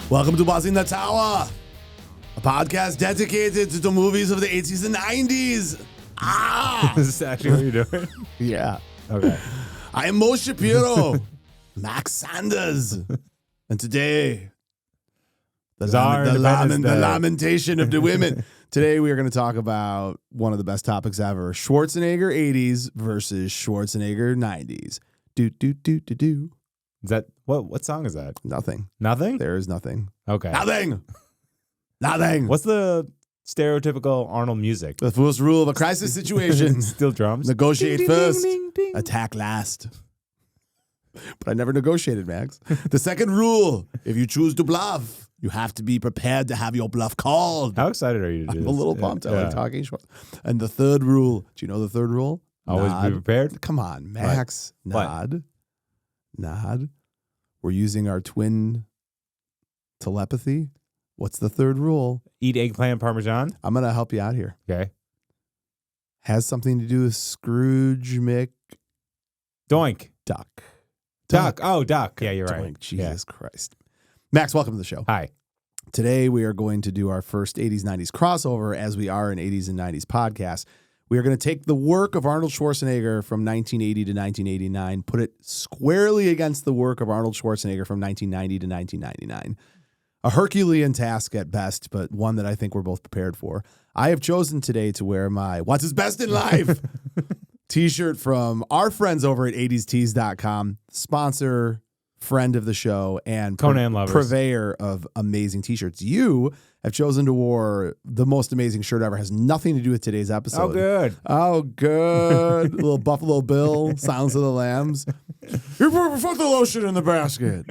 Welcome to Buzzn The Tower, a podcast dedicated to the movies of the 80s and 90s. Is this actually what you're doing? Yeah. Okay. I am Mo Shapiro, Max Sanders, and today, the lamentation of the women. Today we are going to talk about one of the best topics ever, Schwarzenegger 80s versus Schwarzenegger 90s. Do. Is that what song is that? Nothing. Nothing? There is nothing. Okay. Nothing. What's the stereotypical Arnold music? The first rule of a crisis situation. Still drums? Negotiate Ding, ding, first. ding, ding, ding. Attack last. But I never negotiated, Max. The second rule, if you choose to bluff, you have to be prepared to have your bluff called. How excited are you to do I'm this? a little pumped. I like talking short. And the third rule, do you know the third rule? Always be prepared? Come on, Max. What? Nod. We're using our twin telepathy. What's the third rule? Eat eggplant parmesan? I'm going to help you out here. Okay. Has something to do with Scrooge McDuck. Doink. Duck. Oh, duck. Yeah, you're right. Doink. Jesus Christ. Max, welcome to the show. Hi. Today we are going to do our first 80s, 90s crossover as we are an 80s and 90s podcast. We are going to take the work of Arnold Schwarzenegger from 1980 to 1989, put it squarely against the work of Arnold Schwarzenegger from 1990 to 1999. A Herculean task at best, but one that I think we're both prepared for. I have chosen today to wear my What's His Best in Life t-shirt from our friends over at 80stees.com, sponsor, friend of the show, and Conan lovers. Purveyor of amazing t-shirts. You have chosen to wear the most amazing shirt ever. Has nothing to do with today's episode. Oh, good. Little Buffalo Bill, Sounds of the Lambs. You put the lotion in the basket.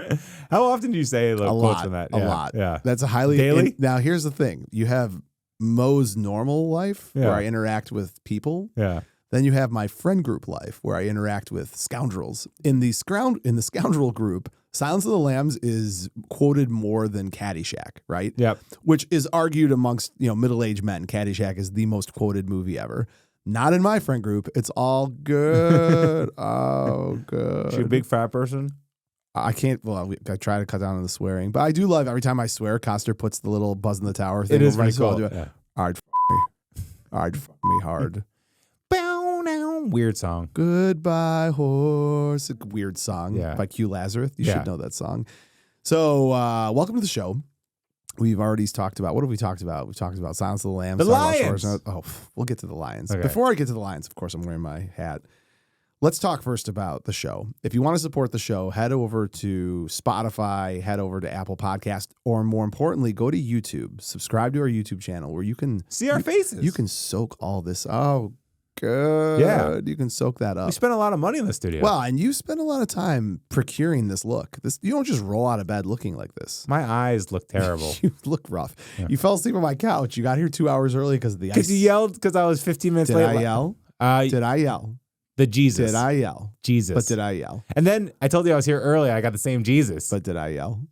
How often do you say A quotes from that? A lot. Yeah. That's a highly... Daily? Now, here's the thing. You have Mo's normal life, Yeah. where I interact with people. Yeah. Then you have my friend group life, where I interact with scoundrels. In the scoundrel group, Silence of the Lambs is quoted more than Caddyshack, right? Yep. Which is argued amongst middle-aged men. Caddyshack is the most quoted movie ever. Not in my friend group. It's all good. Oh, good. She a big fat person? I can't. Well, I try to cut down on the swearing, but I do love every time I swear. Coster puts the little Buzzn The Tower thing. It is over me, pretty so I'll cool. do it. Yeah. I'd f me hard. Weird song. Goodbye, horse. A weird song by Q Lazarus. You should know that song. So, welcome to the show. We've already talked about, what have we talked about? We've talked about Silence of the Lambs. The Lions. We'll get to the Lions. Okay. Before I get to the Lions, of course, I'm wearing my hat. Let's talk first about the show. If you want to support the show, head over to Spotify, head over to Apple Podcast, or more importantly, go to YouTube. Subscribe to our YouTube channel where you can see our faces. You can soak all this. Oh, good. Yeah. You can soak that up. We spent a lot of money in the studio. Well, and you spent a lot of time procuring this look. You don't just roll out of bed looking like this. My eyes look terrible. You look rough. Yeah. You fell asleep on my couch. You got here 2 hours early because of the ice. Because you yelled because I was 15 minutes late. Did I yell? Did I yell? The Jesus. Did I yell? Jesus. But did I yell? And then I told you I was here early. I got the same Jesus. But did I yell?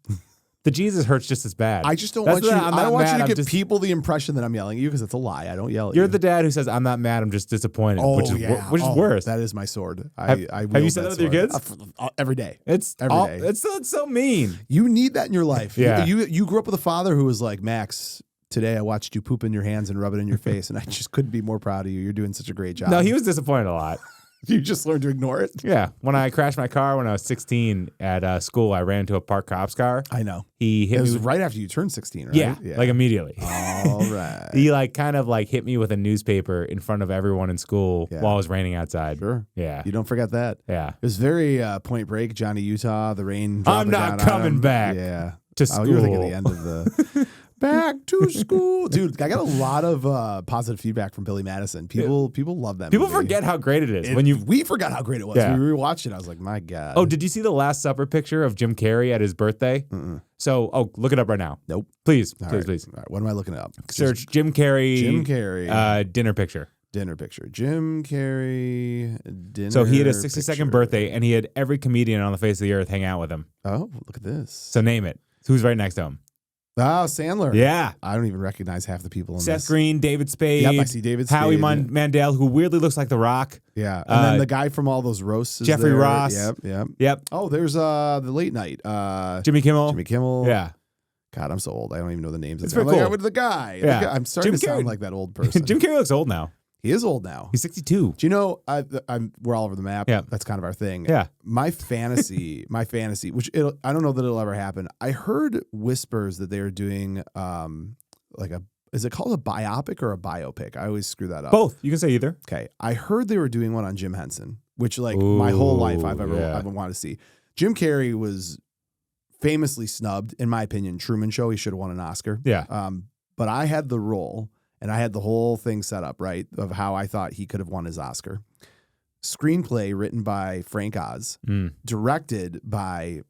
The Jesus hurts just as bad. I just don't want you. I don't want you to give people the impression that I'm yelling at you because it's a lie. I don't yell at you. You're the dad who says I'm not mad. I'm just disappointed. Oh, which is worse. That is my sword. Have you said that with your kids? Every day. It's every day. It's so mean. You need that in your life. Yeah. You grew up with a father who was like, Max, today I watched you poop in your hands and rub it in your face, and I just couldn't be more proud of you. You're doing such a great job. No, he was disappointed a lot. You just learned to ignore it? Yeah. When I crashed my car when I was 16 at school, I ran into a parked cop's car. I know. He hit me. It was me right after you turned 16, right? Yeah, like immediately. All right. He kind of hit me with a newspaper in front of everyone in school while it was raining outside. Sure. Yeah. You don't forget that. Yeah. It was very Point Break, Johnny Utah, the rain. I'm not coming back. Yeah. To school. Oh, you're thinking the end of the... Back to school. Dude, I got a lot of positive feedback from Billy Madison. People love that People movie. forget how great it is. We forgot how great it was. Yeah. We rewatched it. I was like, my God. Oh, did you see the Last Supper picture of Jim Carrey at his birthday? Mm-mm. So, look it up right now. Nope. Please. All Please. right, what am I looking up? Search Jim Carrey. Dinner picture. Dinner picture. Jim Carrey dinner. So he had his 62nd birthday, and he had every comedian on the face of the earth hang out with him. Oh, look at this. So name it. Who's right next to him? Oh, Sandler. Yeah. I don't even recognize half the people in this. Seth Green, David Spade. Yep, I see David Spade. Howie Mandel, who weirdly looks like The Rock. Yeah. And then the guy from all those roasts is Jeffrey there. Ross. Yep. Yep. Oh, there's the late night. Jimmy Kimmel. Jimmy Kimmel. Yeah. God, I'm so old. I don't even know the names. It's I'm pretty like, cool. with the guy. Yeah. I'm starting Jim to sound Carrey. like that old person. Jim Carrey looks old now. He is old now. He's 62. Do you know, we're all over the map. Yeah. That's kind of our thing. Yeah. My fantasy, which I don't know that it'll ever happen. I heard whispers that they are doing is it called a biopic or a biopic? I always screw that up. Both. You can say either. Okay. I heard they were doing one on Jim Henson, which my whole life I've wanted to see. Jim Carrey was famously snubbed, in my opinion. Truman Show, he should have won an Oscar. Yeah. But I had the role, and I had the whole thing set up, right, of how I thought he could have won his Oscar. Screenplay written by Frank Oz, directed by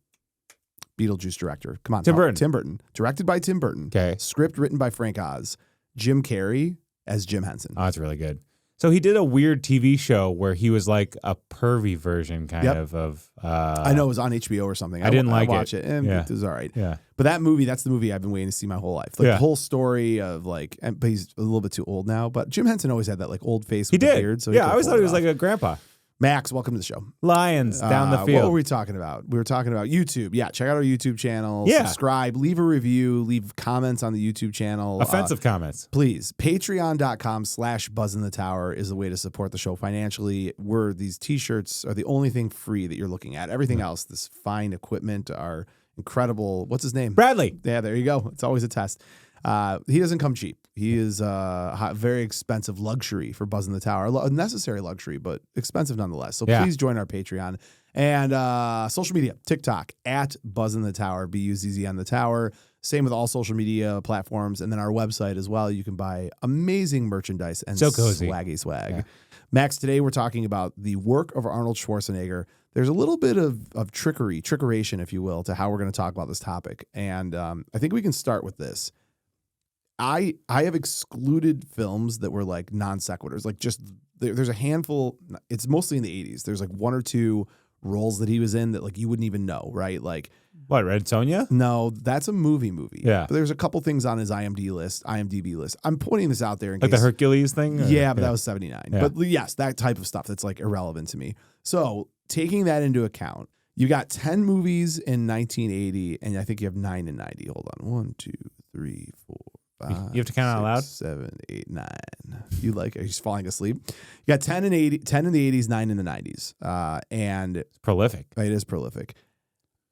Beetlejuice director. Come on, Tim Burton. Tim Burton. Directed by Tim Burton. Okay. Script written by Frank Oz. Jim Carrey as Jim Henson. Oh, that's really good. So he did a weird TV show where he was like a pervy version kind of. I know it was on HBO or something. I didn't like watch it. And it was all right. Yeah. But that's the movie I've been waiting to see my whole life. The whole story of but he's a little bit too old now. But Jim Henson always had that old face with the beard. So I always thought he was like a grandpa. Max, welcome to the show. Lions down the field. What were we talking about? We were talking about YouTube. Yeah, check out our YouTube channel. Yeah. Subscribe, leave a review, leave comments on the YouTube channel. Offensive comments. Please. Patreon.com/Buzzn The Tower is the way to support the show financially. These t-shirts are the only thing free that you're looking at. Everything else, this fine equipment, our incredible, what's his name? Bradley. Yeah, there you go. It's always a test. He doesn't come cheap. He is a very expensive luxury for Buzzn The Tower. A necessary luxury, but expensive nonetheless. So please join our Patreon. And social media, TikTok, @Buzzn The Tower, BUZZ the Tower. Same with all social media platforms. And then our website as well. You can buy amazing merchandise and so cozy. Swaggy swag. Yeah. Max, today we're talking about the work of Arnold Schwarzenegger. There's a little bit of trickeration, if you will, to how we're going to talk about this topic. And I think we can start with this. I have excluded films that were like non sequiturs. Like there's a handful. It's mostly in the 80s. There's like one or two roles that he was in that like you wouldn't even know, right? Like what? Red Sonja? No, that's a movie. Yeah, but there's a couple things on his IMDb list. I'm pointing this out there in like case, the Hercules thing. But that was 79. Yeah. But yes, that type of stuff that's like irrelevant to me. So taking that into account, you got 10 movies in 1980, and I think you have 9 in 90. Hold on, 1, 2, 3, 4. 5, you have to count out loud. 7, 8, 9. You like? Are you just falling asleep? You got 10 in the 80s, 9 in the 90s, and it's prolific. It is prolific.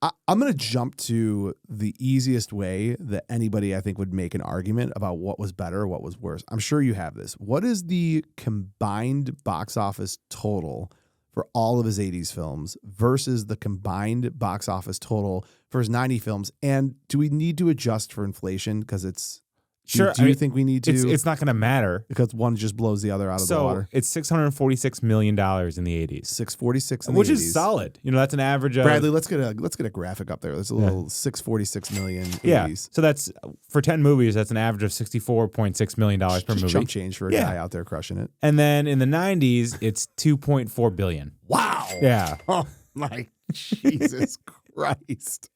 I'm going to jump to the easiest way that anybody I think would make an argument about what was better, what was worse. I'm sure you have this. What is the combined box office total for all of his 80s films versus the combined box office total for his 90 films? And do we need to adjust for inflation? Because it's sure. Do you think we need to? It's not going to matter because one just blows the other out of the water. It's $646 million in the 80s. 646 in which the 80s. Is solid. That's an average of Bradley. Let's get a graphic up there. There's a little 646 million. Yeah. 80s. So that's for 10 movies. That's an average of $64.6 million per movie. Chump change for a guy out there crushing it. And then in the 90s, it's $2.4 billion. Wow. Yeah. Oh my Jesus Christ.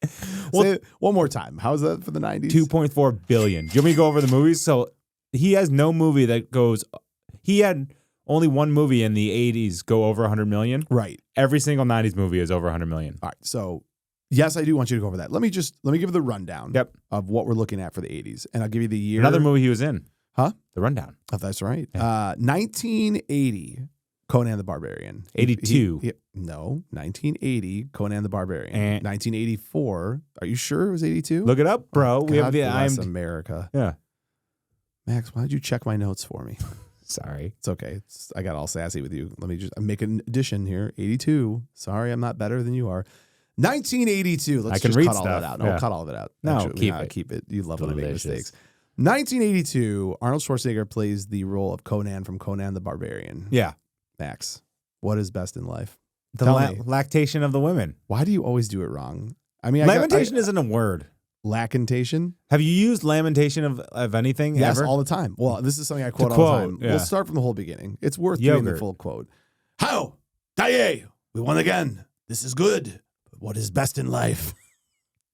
Well, say it one more time. How's that for the 90s? 2.4 billion. Do you want me to go over the movies? So he has no movie that goes. He had only one movie in the 80s go over 100 million. Right. Every single 90s movie is over 100 million. All right. So yes, I do want you to go over that. Let me give the rundown of what we're looking at for the 80s, and I'll give you the year. Another movie he was in. Huh? The rundown. Oh, that's right. 1980. Conan the Barbarian. 82. 1980, Conan the Barbarian. 1984. Are you sure it was 82? Look it up, bro. God we have the bless America. Yeah. Max, why did you check my notes for me? Sorry. It's okay. I got all sassy with you. Let me just make an addition here. 82. Sorry, I'm not better than you are. 1982. Let's just cut all that out. No, cut all of it out. No, actually, keep it. You love when I make mistakes. 1982, Arnold Schwarzenegger plays the role of Conan from Conan the Barbarian. Yeah. Max, what is best in life? The lactation of the women. Why do you always do it wrong? I mean, lamentation isn't a word. Lactation? Have you used lamentation of anything yes, ever? all the time. Well, this is something I quote all the time. Yeah. We'll start from the whole beginning. It's worth doing the full quote. How? Daye, we won again. This is good. But what is best in life?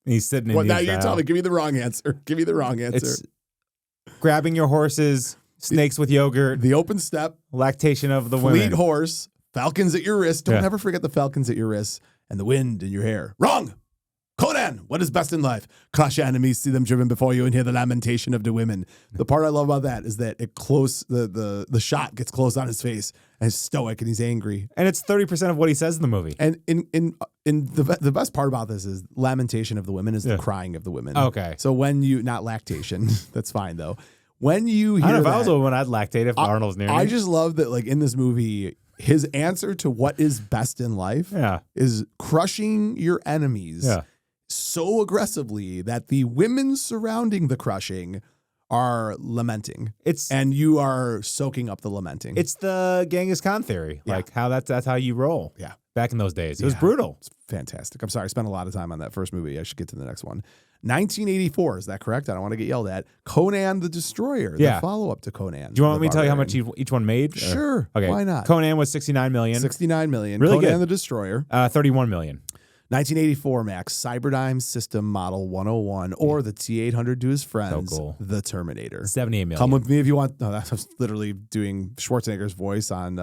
He's sitting in now you tell me. Give me the wrong answer. Give me the wrong answer. It's grabbing your horses, snakes with yogurt. The open step. Lactation of the fleet women. Horse. Falcons at your wrist. Don't ever forget the falcons at your wrist. And the wind in your hair. Wrong. Conan. man, what is best in life? Crush your enemies, see them driven before you, and hear the lamentation of the women. The part I love about that is that the shot gets close on his face, and he's stoic and he's angry. And it's 30% of what he says in the movie. And the best part about this is lamentation of the women is the crying of the women. Okay. So when you, not lactation, that's fine though. When you hear I don't know that, if I was a woman, I'd lactate if Arnold's near me. I just love that, like, in this movie, his answer to what is best in life is crushing your enemies so aggressively that the women surrounding the crushing are lamenting. And you are soaking up the lamenting. It's the Genghis Khan theory, like how that's how you roll. Yeah. Back in those days. It was brutal. It's fantastic. I'm sorry, I spent a lot of time on that first movie. I should get to the next one. 1984, is that correct? I don't want to get yelled at. Conan the Destroyer, the follow-up to Conan. Do you want me to tell you how much each one made? Sure. Okay. Why not? Conan was $69 million. $69 million. Really Conan good. the Destroyer. $31 million. 1984, Max. Cyberdyne System Model 101, or the T-800 to his friends, So cool. the Terminator. $78 million. Come with me if you want. No, that was literally doing Schwarzenegger's voice on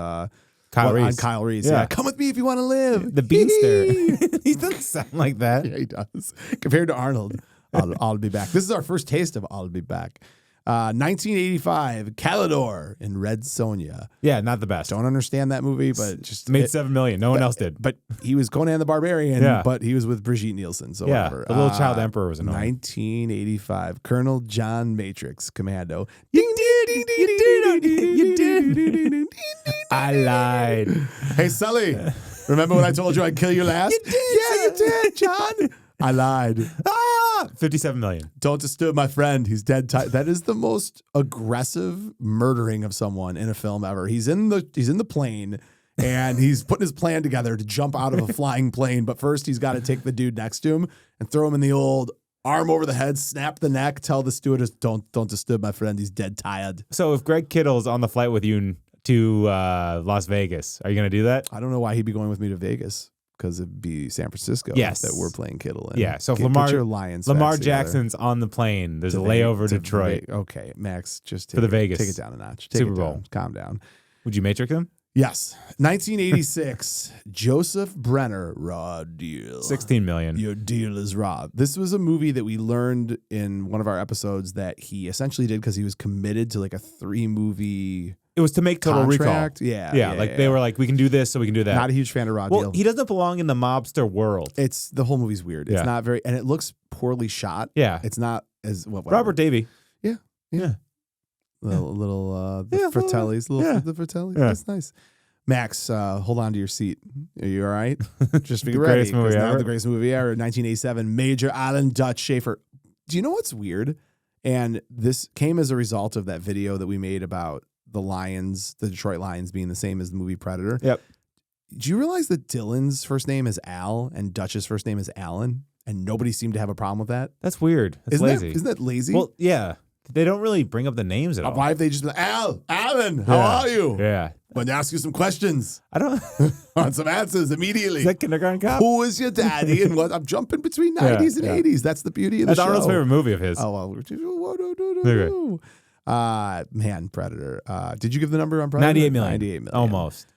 Kyle Reese. On Kyle Reese. Yeah. Come with me if you want to live. The Beanster. He doesn't sound like that. Yeah, he does. Compared to Arnold, I'll be back. This is our first taste of I'll be back. 1985, Calidor in Red Sonja. Yeah, not the best. Don't understand that movie, but just made $7 million. No one else did. But he was Conan the Barbarian, but he was with Brigitte Nielsen. So whatever. The little child emperor was annoying. 1985, Colonel John Matrix, Commando. Ding, ding, ding, You did. I lied. Hey, Sully, remember when I told you I'd kill you last? You did. Yeah, you did, John. I lied. $57 million. Don't disturb my friend. He's dead. That is the most aggressive murdering of someone in a film ever. He's in the plane and he's putting his plan together to jump out of a flying plane. But first, he's got to take the dude next to him and throw him in the old arm over the head, snap the neck, tell the stewardess, don't disturb my friend. He's dead tired. So if Greg Kittle's on the flight with you to Las Vegas, are you going to do that? I don't know why he'd be going with me to Vegas. Because it'd be San Francisco that we're playing Kittle in. Yeah, so if Lamar Jackson's on the plane, there's a layover to Detroit. Okay, Max, just for the Vegas. Take it down a notch. Super Bowl. Calm down. Would you Matrix him? Yes. 1986, Joseph Brenner, raw deal. $16 million. Your deal is raw. This was a movie that we learned in one of our episodes that he essentially did because he was committed to like a 3-movie. It was to make Total contract. Recall. Yeah. They were like, we can do this, so we can do that. Not a huge fan of raw deal. He doesn't belong in the mobster world. It's the whole movie's weird. It's not very, and it looks poorly shot. Yeah. It's not as what Robert Davey. Yeah. Little the Fratellis. The Fratellis. Yeah. That's nice. Max, hold on to your seat. Are you all right? Just be ready. Greatest movie ever. The greatest movie ever. 1987, Major Alan Dutch Schaefer. Do you know what's weird? And this came as a result of that video that we made about the Lions, the Detroit Lions being the same as the movie Predator. Yep. Do you realize that Dylan's first name is Al and Dutch's first name is Alan? And nobody seemed to have a problem with that? That's weird. That's lazy. Isn't that lazy? Well, yeah. They don't really bring up the names at all. Why have they just been Alan, how are you? Yeah. I'm going to ask you some questions. I don't want some answers immediately. Is that Kindergarten Cop? Who is your daddy and what? I'm jumping between 90s and 80s. That's the beauty of the show. That's Arnold's favorite movie of his. Oh, well. Man, Predator. Did you give the number on Predator? 98 million. 98 million. Almost.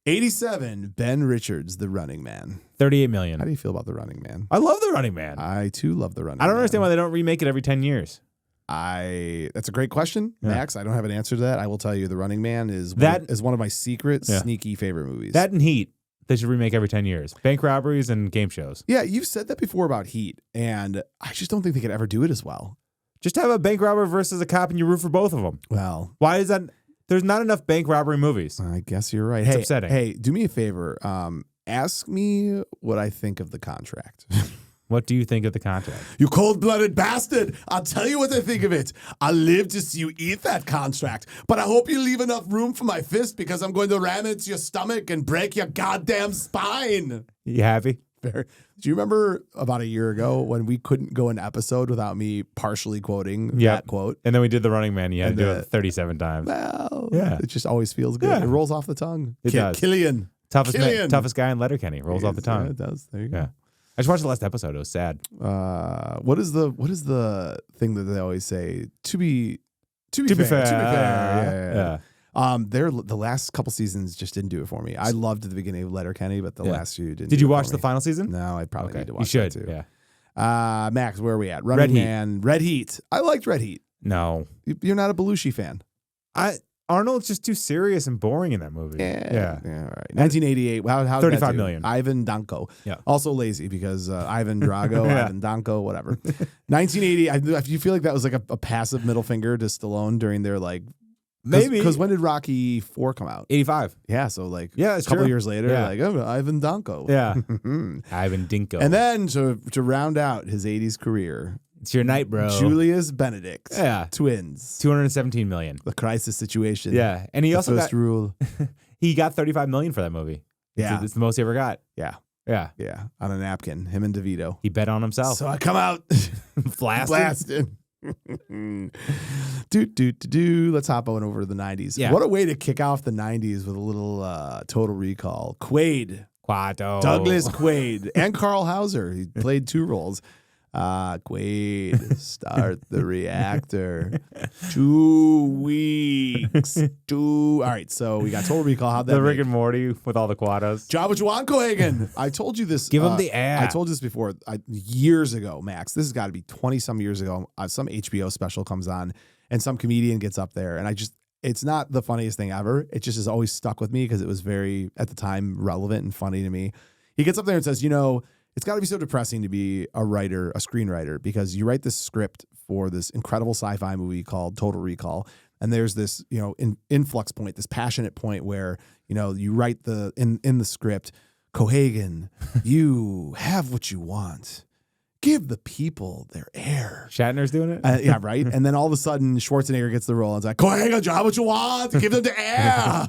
87, Ben Richards, The Running Man. 38 million. How do you feel about The Running Man? I love The Running Man. I, too, love The Running Man. I don't understand why they don't remake it every 10 years. That's a great question, Max. I don't have an answer to that. I will tell you, The Running Man is one of my secret, sneaky favorite movies. That and Heat, they should remake every 10 years. Bank robberies and game shows. Yeah, you've said that before about Heat, and I just don't think they could ever do it as well. Just have a bank robber versus a cop and you root for both of them. Well, why is that? There's not enough bank robbery movies. I guess you're right. It's upsetting. Hey, do me a favor. Ask me what I think of The Contract. What do you think of The Contract? You cold-blooded bastard. I'll tell you what I think of it. I'll live to see you eat that contract. But I hope you leave enough room for my fist because I'm going to ram it into your stomach and break your goddamn spine. You happy? Do you remember about a year ago when we couldn't go an episode without me partially quoting that quote? And then we did The Running Man. You had to do it 37 times. Well, it just always feels good. Yeah. It rolls off the tongue. It does. Killian. Toughest guy in Letterkenny. Rolls off the tongue. Yeah, it does. There you go. I just watched the last episode. It was sad. What is the thing that they always say? To be fair. Yeah. The last couple seasons just didn't do it for me. I loved the beginning of Letterkenny, but the last few didn't. Did you watch the final season? No, I probably need to watch. You should. That too. Yeah. Max, where are we at? Running Red Heat. Man. Red Heat. I liked Red Heat. No. You're not a Belushi fan. Arnold's just too serious and boring in that movie. Yeah. All right. 1988. How 35 million. Ivan Danko. Yeah. Also lazy because Ivan Drago, Ivan Danko, whatever. 1980. You feel like that was like a passive middle finger to Stallone during their like. Maybe. Because when did Rocky 4 come out? 85. Yeah. So like it's a couple true. years later, Yeah. like Ivan Danko. Yeah. Ivan Dinko. And then to round out his 80s career. It's your night, bro. Julius Benedict. Yeah. Twins. 217 million. The crisis situation. Yeah. And he The also first rule. he got 35 million for that movie. Yeah. It's the most he ever got. Yeah. Yeah. Yeah. On a napkin. Him and DeVito. He bet on himself. So I come out Blasted. Let's hop on over to the 90s. Yeah. What a way to kick off the 90s with a little Total Recall. Quaid. Quato. Douglas Quaid. And Carl Hauser. He played 2 roles. Quaid, start the reactor. 2 weeks. All right, so we got Total Recall. How'd that The Rick make? and Morty with all the quados. Job what you want, Cohagen. I told you this. Give him the ass. I told you this before. Years ago, Max. This has got to be 20-some years ago. Some HBO special comes on, and some comedian gets up there, and it's not the funniest thing ever. It just has always stuck with me because it was very, at the time, relevant and funny to me. He gets up there and says, it's got to be so depressing to be a screenwriter, because you write this script for this incredible sci-fi movie called Total Recall. And there's this, influx point, this passionate point where, you write in the script, Cohagen, you have what you want. Give the people their air. Shatner's doing it? Yeah, right. And then all of a sudden, Schwarzenegger gets the role and it's like, Cohagen, job what you want. Give them the air.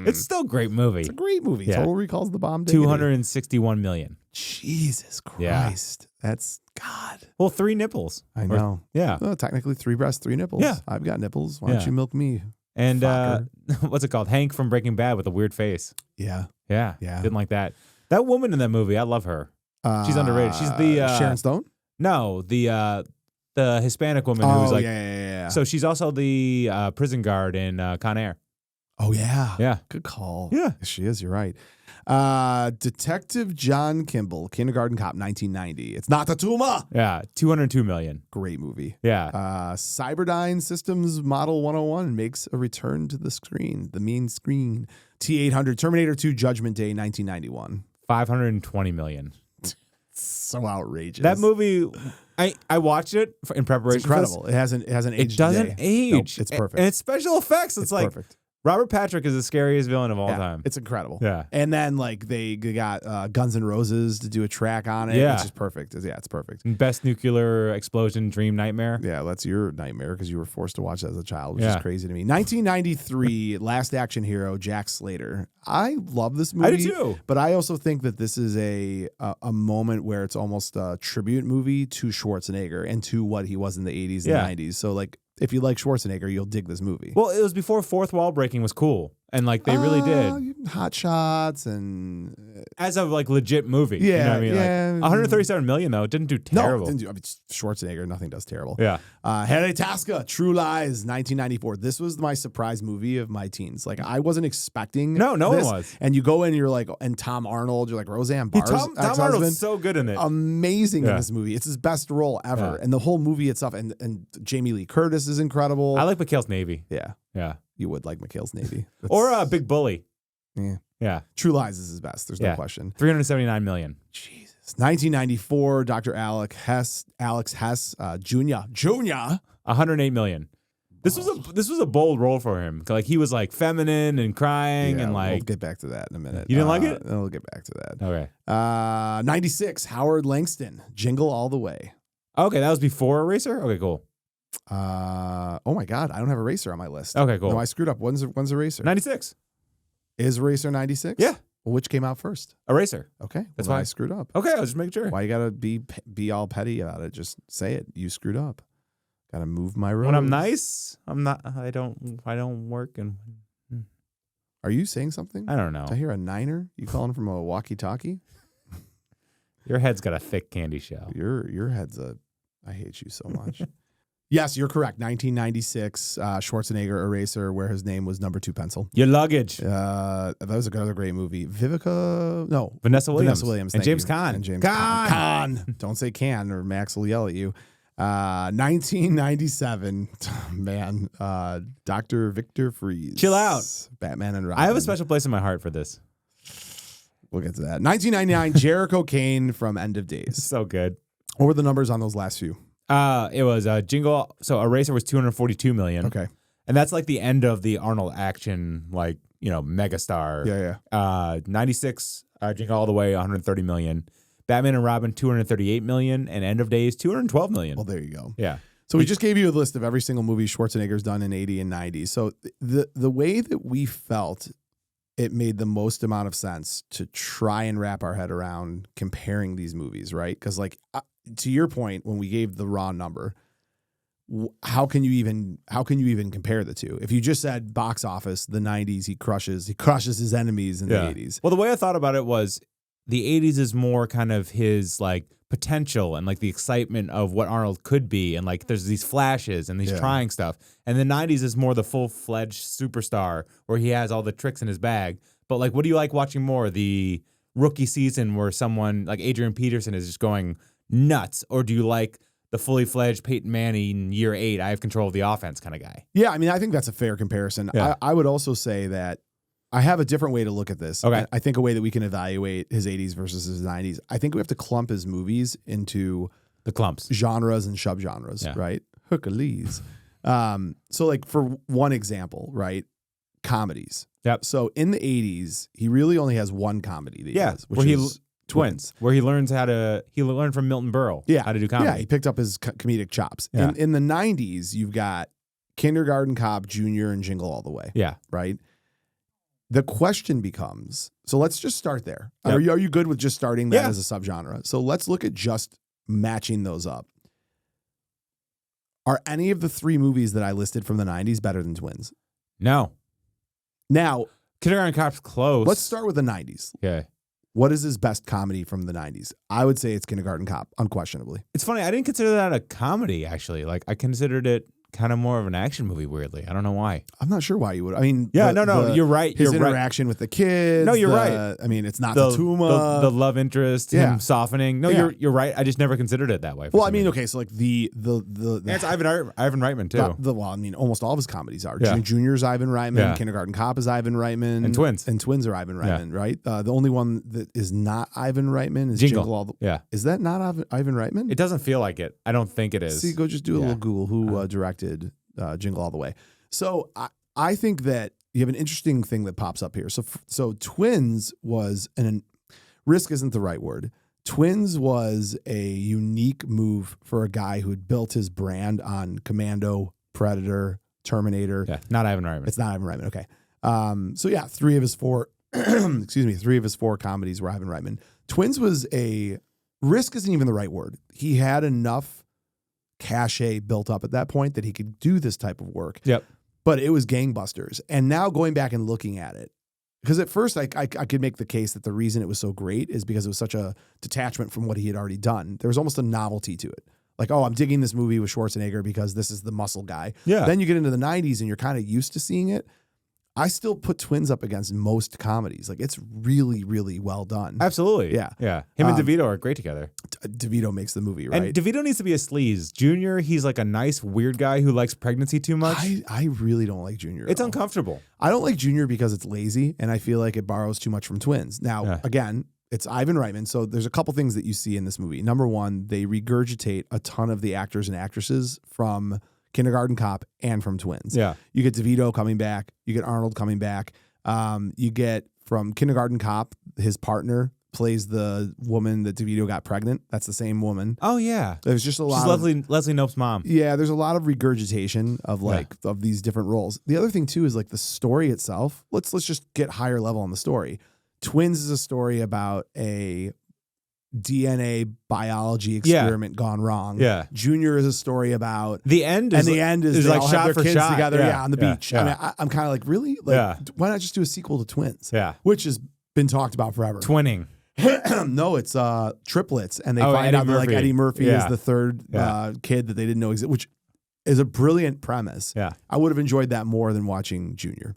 It's still a great movie. It's a great movie. Yeah. Total Recall's the bomb. Diggity. 261 million. Jesus Christ. Yeah. That's God. Well, 3 nipples. I know. Yeah. Well, technically 3 breasts, 3 nipples. Yeah. I've got nipples. Why don't Yeah. you milk me? And Fucker. what's it called? Hank from Breaking Bad with a weird face. Yeah. Yeah. Yeah. Didn't like that. That woman in that movie, I love her. She's underrated. She's the Sharon Stone? No, the Hispanic woman who's like yeah. So she's also the prison guard in Con Air. Oh, yeah. Yeah. Good call. Yeah. Yes, she is. You're right. Detective John Kimball, Kindergarten Cop, 1990. It's not a tumor. Yeah, 202 million. Great movie. Yeah. Cyberdyne Systems Model 101 makes a return to the screen, the main screen. T-800, Terminator 2, Judgment Day, 1991. 520 million. So outrageous. That movie, I watched it in preparation. It's incredible. For It hasn't aged. it doesn't today. age. Nope, it's perfect. And it's special effects. It's like perfect. Robert Patrick is the scariest villain of all Yeah, time. it's incredible. Yeah. And then like they got Guns N' Roses to do a track on it. Yeah. It's just perfect. It's perfect. Best nuclear explosion dream nightmare. Yeah, that's your nightmare because you were forced to watch that as a child, which Yeah. is crazy to me. 1993, Last Action Hero, Jack Slater. I love this movie. I do too. But I also think that this is a moment where it's almost a tribute movie to Schwarzenegger and to what he was in the 80s and Yeah. 90s. So like if you like Schwarzenegger, you'll dig this movie. Well, it was before fourth wall breaking was cool. And like they really did. Hot Shots and As a like legit movie. You know Yeah, what I mean? yeah. Like 137 million though. It didn't do terrible. No, didn't do, I mean, Schwarzenegger, nothing does terrible. Yeah. Harry Tasca, True Lies, 1994. This was my surprise movie of my teens. Like I wasn't expecting. No one this. was. And you go in, and you're like, and Tom Arnold, you're like Roseanne Barr's Tom ex-husband. Arnold's so good in it. Amazing in Yeah. this movie. It's his best role ever, Yeah. and the whole movie itself. And Jamie Lee Curtis is incredible. I like McHale's Navy. Yeah, Yeah. you would like McHale's Navy Or Big Bully. Yeah. Yeah. True Lies is his best. There's no question. 379 million. Jesus. 1994, Dr. Alex Hess, Jr. 108 million. This was a bold role for him. Like he was like feminine and crying and we'll like get back to that in a minute. You didn't like it? We'll get back to that. Okay. 96, Howard Langston, Jingle All the Way. Okay, that was before Eraser? Okay, cool. Oh my God, I don't have Eraser on my list. Okay, cool. No, I screwed up. When's Eraser? 96. Is Eraser 96? Yeah. Well, which came out first? Eraser. Okay, That's well, then why I screwed up. Okay, I was just making sure. Why you gotta be all petty about it? Just say it. You screwed up. Gotta move my road. When I'm nice, I'm not I don't work and Are you saying something? I don't know. Did I hear a niner? You calling from a walkie-talkie? Your head's got a thick candy shell. Your head's a. I hate you so much. Yes, you're correct. 1996, Schwarzenegger Eraser, where his name was number 2 pencil. Your luggage. That was another great movie. Vivica, no. Vanessa Williams. And And James you. Caan. And James Caan. Caan. Don't say can or Max will yell at you. 1997, man. Dr. Victor Freeze. Chill out. Batman and Robin. I have a special place in my heart for this. We'll get to that. 1999, Jericho Kane from End of Days. So good. What were the numbers on those last few? It was Jingle. So Eraser was 242 million. Okay. And that's like the end of the Arnold action, like, megastar. Yeah. 96, Jingle All the Way, 130 million. Batman and Robin, 238 million. And End of Days, 212 million. Well, there you go. Yeah. So we just gave you a list of every single movie Schwarzenegger's done in 80 and 90. So the way that we felt it made the most amount of sense to try and wrap our head around comparing these movies, right? Because to your point, when we gave the raw number, how can you even compare the two? If you just said box office, the 90s, he crushes his enemies in the 80s. Well, the way I thought about it was the 80s is more kind of his like potential and like the excitement of what Arnold could be, and like there's these flashes and he's trying stuff. And the 90s is more the full-fledged superstar where he has all the tricks in his bag. But like, what do you like watching more? The rookie season where someone like Adrian Peterson is just going nuts, or do you like the fully fledged Peyton Manning year 8, I have control of the offense kind of guy? Yeah, I mean, I think that's a fair comparison. Yeah. I would also say that I have a different way to look at this. Okay. I think a way that we can evaluate his 80s versus his 90s. I think we have to clump his movies into The clumps. genres and subgenres, right? Hercules. So like for one example, right? Comedies. Yep. So in the 80s, he really only has one comedy that he does, which where is Twins, where he learned from Milton Berle how to do comedy. Yeah, he picked up his comedic chops. Yeah. In the 90s, you've got Kindergarten Cop, Junior, and Jingle All the Way. Yeah. Right? The question becomes, so let's just start there. Yep. Are you good with just starting that as a subgenre? So let's look at just matching those up. Are any of the 3 movies that I listed from the 90s better than Twins? No. Now, Kindergarten Cop's close. let's start with the 90s. Okay. What is his best comedy from the 90s? I would say it's Kindergarten Cop, unquestionably. It's funny. I didn't consider that a comedy, actually. Like, I considered it kind of more of an action movie, weirdly. I don't know why. I'm not sure why you would. I mean, you're right. His You're right. interaction with the kids. No, you're right. I mean, it's not The Tuma. the love interest, him softening. No, Yeah. you're right. I just never considered it that way. Well, I mean, okay, so like the And it's Ivan Reitman, too. well, I mean, almost all of his comedies are. Yeah. Junior's Ivan Reitman, Yeah. Kindergarten Cop is Ivan Reitman, And Twins. And Twins are Ivan Reitman, right? The only one that is not Ivan Reitman is Jingle. All the Yeah. Is that not Ivan Reitman? It doesn't feel like it. I don't think it is. See, go just do a little Google who directed Jingle All the Way. So I think that you have an interesting thing that pops up here. So Twins was risk isn't the right word. Twins was a unique move for a guy who had built his brand on Commando, Predator, Terminator. Yeah, not Ivan Reitman. It's not Ivan Reitman. Okay. So yeah, 3 of his 4, 3 of his 4 comedies were Ivan Reitman. Twins was risk isn't even the right word. He had enough cachet built up at that point that he could do this type of work. Yep. But it was gangbusters. And now going back and looking at it, because at first I could make the case that the reason it was so great is because it was such a detachment from what he had already done. There was almost a novelty to it. Like, oh, I'm digging this movie with Schwarzenegger because this is the muscle guy. Yeah. Then you get into the 90s and you're kind of used to seeing it. I still put Twins up against most comedies. Like, it's really, really well done. Absolutely. Yeah. Yeah. Him and DeVito are great together. DeVito makes the movie, right? And DeVito needs to be a sleaze. Junior, he's like a nice, weird guy who likes pregnancy too much. I really don't like Junior. It's uncomfortable. I don't like Junior because it's lazy, and I feel like it borrows too much from Twins. Now, again, it's Ivan Reitman, so there's a couple things that you see in this movie. Number one, they regurgitate a ton of the actors and actresses from Kindergarten Cop and from Twins. Yeah. You get DeVito coming back. You get Arnold coming back. You get from Kindergarten Cop, his partner plays the woman that DeVito got pregnant. That's the same woman. Oh, yeah. There's just a lot She's Leslie Knope's mom. Yeah, there's a lot of regurgitation of of these different roles. The other thing too is like the story itself. Let's just get higher level on the story. Twins is a story about a DNA biology experiment gone wrong. Yeah. Junior is a story about the end is they like all shot have for their kids shot. together Yeah. on the beach. Yeah. I mean, I'm kind of like, really? Like, why not just do a sequel to Twins? Yeah. Which has been talked about forever. Twinning. No, it's triplets, and they Oh, find Eddie out that like Murphy. Eddie Murphy Yeah. is the third kid that they didn't know existed, which is a brilliant premise. Yeah. I would have enjoyed that more than watching Junior.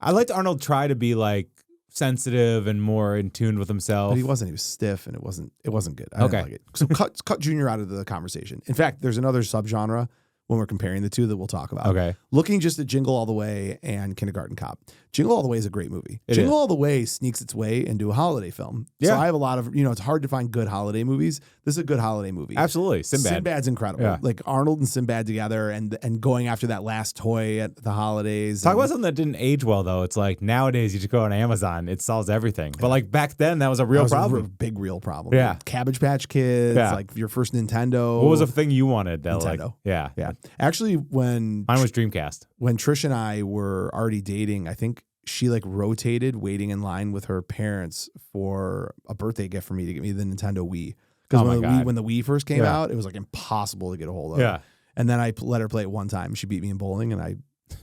I liked Arnold try to be like sensitive and more in tune with himself. But he wasn't. He was stiff, and it wasn't good. I didn't like it. So cut Junior out of the conversation. In fact, there's another subgenre when we're comparing the two that we'll talk about. Okay. Looking just at Jingle All the Way and Kindergarten Cop. Jingle All the Way is a great movie. It Jingle is. All the Way sneaks its way into a holiday film. So Yeah. I have a lot of, it's hard to find good holiday movies. This is a good holiday movie. Absolutely. Sinbad's incredible. Yeah. Like Arnold and Sinbad together and going after that last toy at the holidays. Talk about something that didn't age well, though. It's like nowadays you just go on Amazon, it solves everything. But like back then, that was a real problem. Big real problem. Yeah. Like Cabbage Patch Kids, Yeah. like your first Nintendo. What was the thing you wanted? That Nintendo. Like, yeah. Yeah. Actually, when Mine was Dreamcast. Trish and I were already dating, I think she like rotated waiting in line with her parents for a birthday gift for me to get me the Nintendo Wii. Because when the Wii first came out, it was like impossible to get a hold of. Yeah. And then I let her play it one time. She beat me in bowling, and I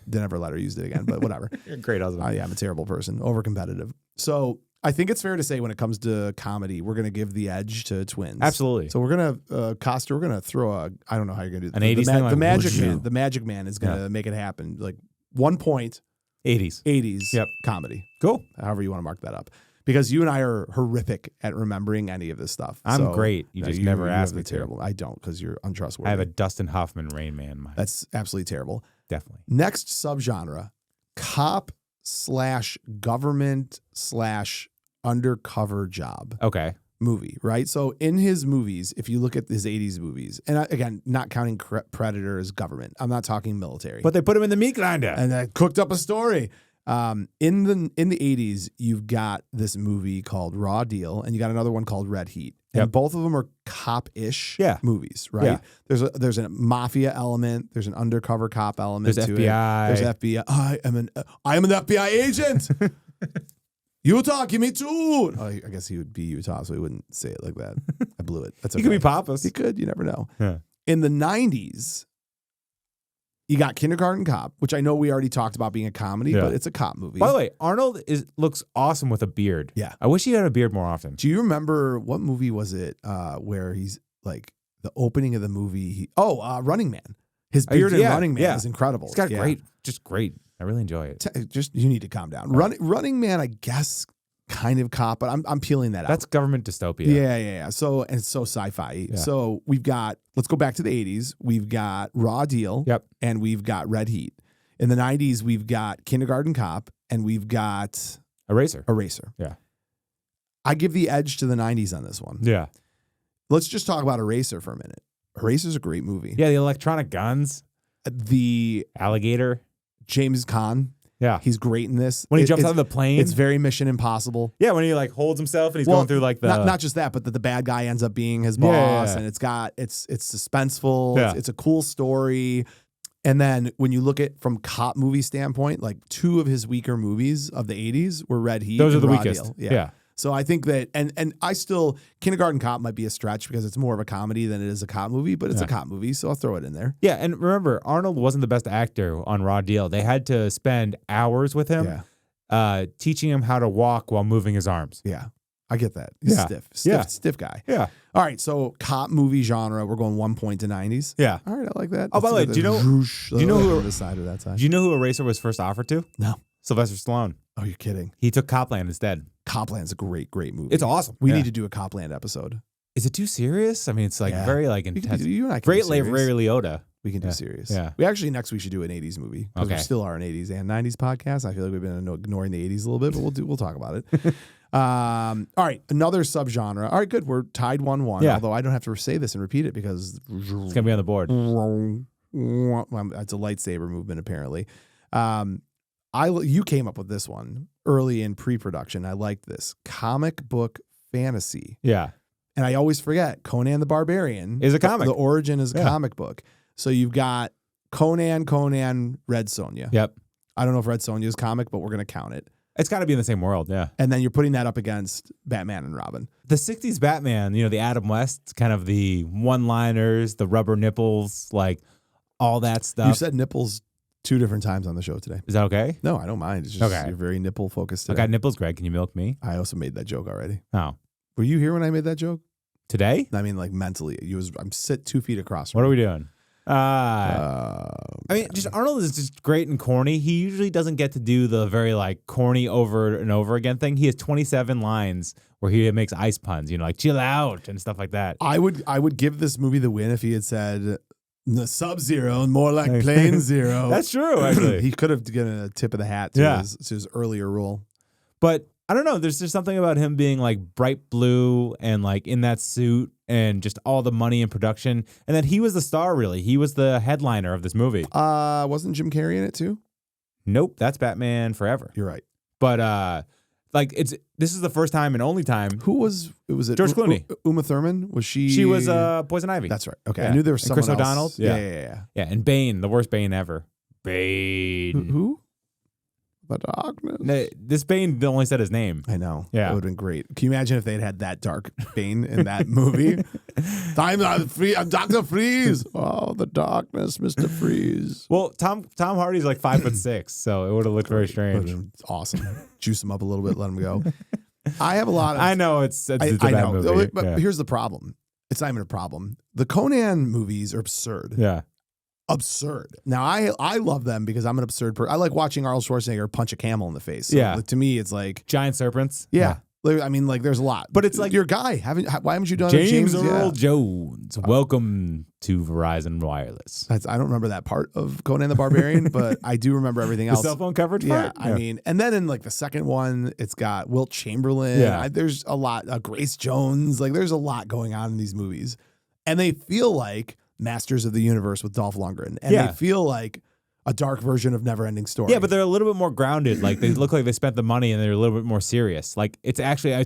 didn't ever let her use it again. But whatever. You're a great husband. Yeah, I'm a terrible person, over competitive. So I think it's fair to say when it comes to comedy, we're going to give the edge to Twins. Absolutely. So we're going to, Costa, we're going to throw I don't know how you're going to do An 80s thing? the Like, Magic whoosh. Man. The Magic Man is going to make it happen. Like 1 point, 80s. 80s Yep. comedy. Cool. However you want to mark that up. Because you and I are horrific at remembering any of this stuff. I'm So, great. You just never you ask have me the to. terrible. I don't, because you're untrustworthy. I have a Dustin Hoffman Rain Man mind. That's absolutely terrible. Definitely. Next subgenre, cop / government / undercover job Okay. movie, right? So in his movies, if you look at his 80s movies, and again, not counting Predator as government, I'm not talking military. But they put him in the meat grinder. And I cooked up a story. In the 80s, you've got this movie called Raw Deal, and you got another one called Red Heat. And Yep. both of them are cop-ish Yeah. movies, right? Yeah. There's a mafia element, there's an undercover cop element There's to FBI. it. There's FBI. I am an FBI agent. Utah, give me 2. Oh, I guess he would be Utah, so he wouldn't say it like that. I blew it. That's okay. He could be Papas. He could. You never know. Yeah. In the 90s, you got Kindergarten Cop, which I know we already talked about being a comedy, but it's a cop movie. By the way, Arnold looks awesome with a beard. Yeah. I wish he had a beard more often. Do you remember what movie was it where he's like the opening of the movie? Running Man. His beard in Running Man is incredible. He's got great. I really enjoy it. Just you need to calm down. Running Man, I guess, kind of cop, but I'm peeling that out. That's government dystopia. Yeah. So and it's so sci-fi. Yeah. So we've got, let's go back to the 80s. We've got Raw Deal. Yep. And we've got Red Heat. In the 90s, we've got Kindergarten Cop, and we've got Eraser. Yeah. I give the edge to the 90s on this one. Yeah. Let's just talk about Eraser for a minute. Eraser's a great movie. Yeah, the electronic guns. The Alligator. James Caan, Yeah. he's great in this. When he jumps out of the plane. It's very Mission Impossible. Yeah, when he like holds himself and he's going through like the not just that, but that the bad guy ends up being his boss, Yeah. and it's suspenseful. Yeah. It's a cool story. And then when you look at from cop movie standpoint, like 2 of his weaker movies of the 80s were Red Heat. Those are and the Raw weakest. Deal. Yeah. So I think that, and I still, Kindergarten Cop might be a stretch because it's more of a comedy than it is a cop movie, but it's a cop movie, so I'll throw it in there. Yeah, and remember, Arnold wasn't the best actor on Raw Deal. They had to spend hours with him, teaching him how to walk while moving his arms. Yeah, I get that. He's stiff guy. Yeah. All right, so cop movie genre, we're going 1 point to 90s. Yeah. All right, I like that. Oh, by the way, do you know who this side or that side? Do you know who Eraser was first offered to? No. Sylvester Stallone. Oh, you're kidding. He took Copland instead. Copland's a great movie. It's awesome. We need to do a Copland episode. Is it too serious? I mean, it's like very like intense. You and I can Great do Ray serious. Liotta. We can do serious. Yeah. We actually, next we should do an 80s movie. Because we still are an 80s and 90s podcast. I feel like we've been ignoring the 80s a little bit, but we'll talk about it. All right, another subgenre. All right, good. We're tied 1-1. Yeah. Although I don't have to say this and repeat it because It's gonna be on the board. it's a lightsaber movement apparently. You came up with this one early in pre-production. I liked this comic book fantasy. Yeah. And I always forget Conan the Barbarian Is a comic. The origin is a comic book. So you've got Conan, Red Sonja. Yep. I don't know if Red Sonja is comic, but we're going to count it. It's got to be in the same world, yeah. And then you're putting that up against Batman and Robin. The 60s Batman, the Adam West, kind of the one-liners, the rubber nipples, like all that stuff. You said nipples 2 different times on the show today. Is that okay? No, I don't mind. It's just you're very nipple focused today. I got nipples, Greg. Can you milk me? I also made that joke already. Oh. Were you here when I made that joke? Today? I mean, like mentally. I'm sit 2 feet across from What you. are we doing? I mean, just Arnold is just great and corny. He usually doesn't get to do the very like corny over and over again thing. He has 27 lines where he makes ice puns, like chill out and stuff like that. I would give this movie the win if he had said the Sub-Zero and more like Plain Zero. That's true, actually. He could have given a tip of the hat to his earlier role. But I don't know. There's just something about him being like bright blue and like in that suit and just all the money and production. And then he was the star, really. He was the headliner of this movie. Wasn't Jim Carrey in it too? Nope. That's Batman Forever. You're right. But this is the first time and only time. Who was it? George Clooney. Uma Thurman? Was she? She was Poison Ivy. That's right. Okay. Yeah. I knew there was and someone Chris else. O'Donnell. Yeah. Yeah. And Bane, the worst Bane ever. Bane. Who? The darkness. No, this Bane only said his name. I know. Yeah. It would have been great. Can you imagine if they'd had that dark Bane in that movie? I'm Dr. Freeze. Oh, the darkness, Mr. Freeze. Well, Tom Hardy's like 5'6", so it would have looked very strange. It's awesome. Juice him up a little bit, let him go. I have a lot of... I know it's a bad know, movie. But here's the problem. It's not even a problem. The Conan movies are absurd. Yeah. Absurd. Now, I love them because I'm an absurd person. I like watching Arnold Schwarzenegger punch a camel in the face. So to me, it's like... Giant serpents. Yeah. I mean, like, there's a lot. But it's like... Your guy. Why haven't you done James Earl Jones. Welcome to Verizon Wireless. I don't remember that part of Conan the Barbarian, but I do remember everything else. The cell phone coverage part? I mean, and then in like the second one, it's got Wilt Chamberlain. Yeah. There's a lot. Grace Jones. Like, there's a lot going on in these movies. And they feel like Masters of the Universe with Dolph Lundgren. And they feel like a dark version of Neverending Story. Yeah, but they're a little bit more grounded. Like, they look like they spent the money and they're a little bit more serious. Like, it's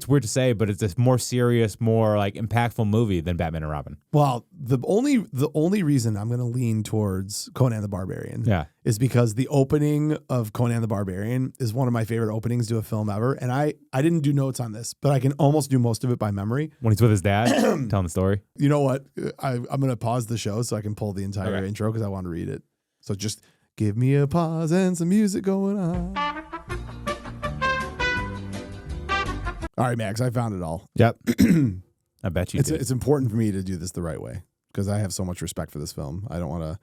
weird to say, but it's a more serious, more like impactful movie than Batman and Robin. Well, the only reason I'm going to lean towards Conan the Barbarian is because the opening of Conan the Barbarian is one of my favorite openings to a film ever. And I didn't do notes on this, but I can almost do most of it by memory. When he's with his dad, telling the story. You know what? I'm going to pause the show so I can pull the entire intro because I want to read it. So just... give me a pause and some music going on. All right, Max, I found it all. Yep. I bet you did. It's important for me to do this the right way because I have so much respect for this film. I don't want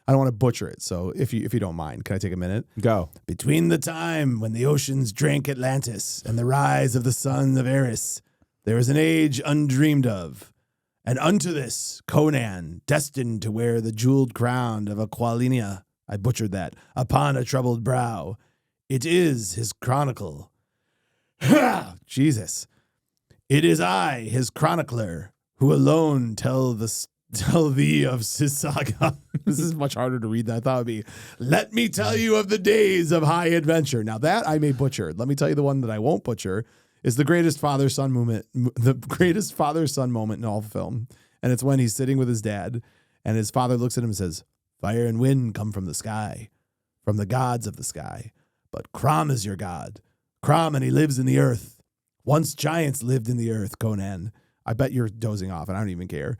to butcher it. So if you don't mind, can I take a minute? Go. Between the time when the oceans drank Atlantis and the rise of the son of Eris, there is an age undreamed of. And unto this, Conan, destined to wear the jeweled crown of Aquilinia, I butchered that, upon a troubled brow. It is his chronicle. Jesus. It is I, his chronicler, who alone tell thee of his saga. This is much harder to read than I thought it would be. Let me tell you of the days of high adventure. Now that I may butcher. Let me tell you the one that I won't butcher is the greatest father-son moment in all of film. And it's when he's sitting with his dad and his father looks at him and says, fire and wind come from the sky, from the gods of the sky. But Crom is your god. Crom, and he lives in the earth. Once giants lived in the earth, Conan. I bet you're dozing off, and I don't even care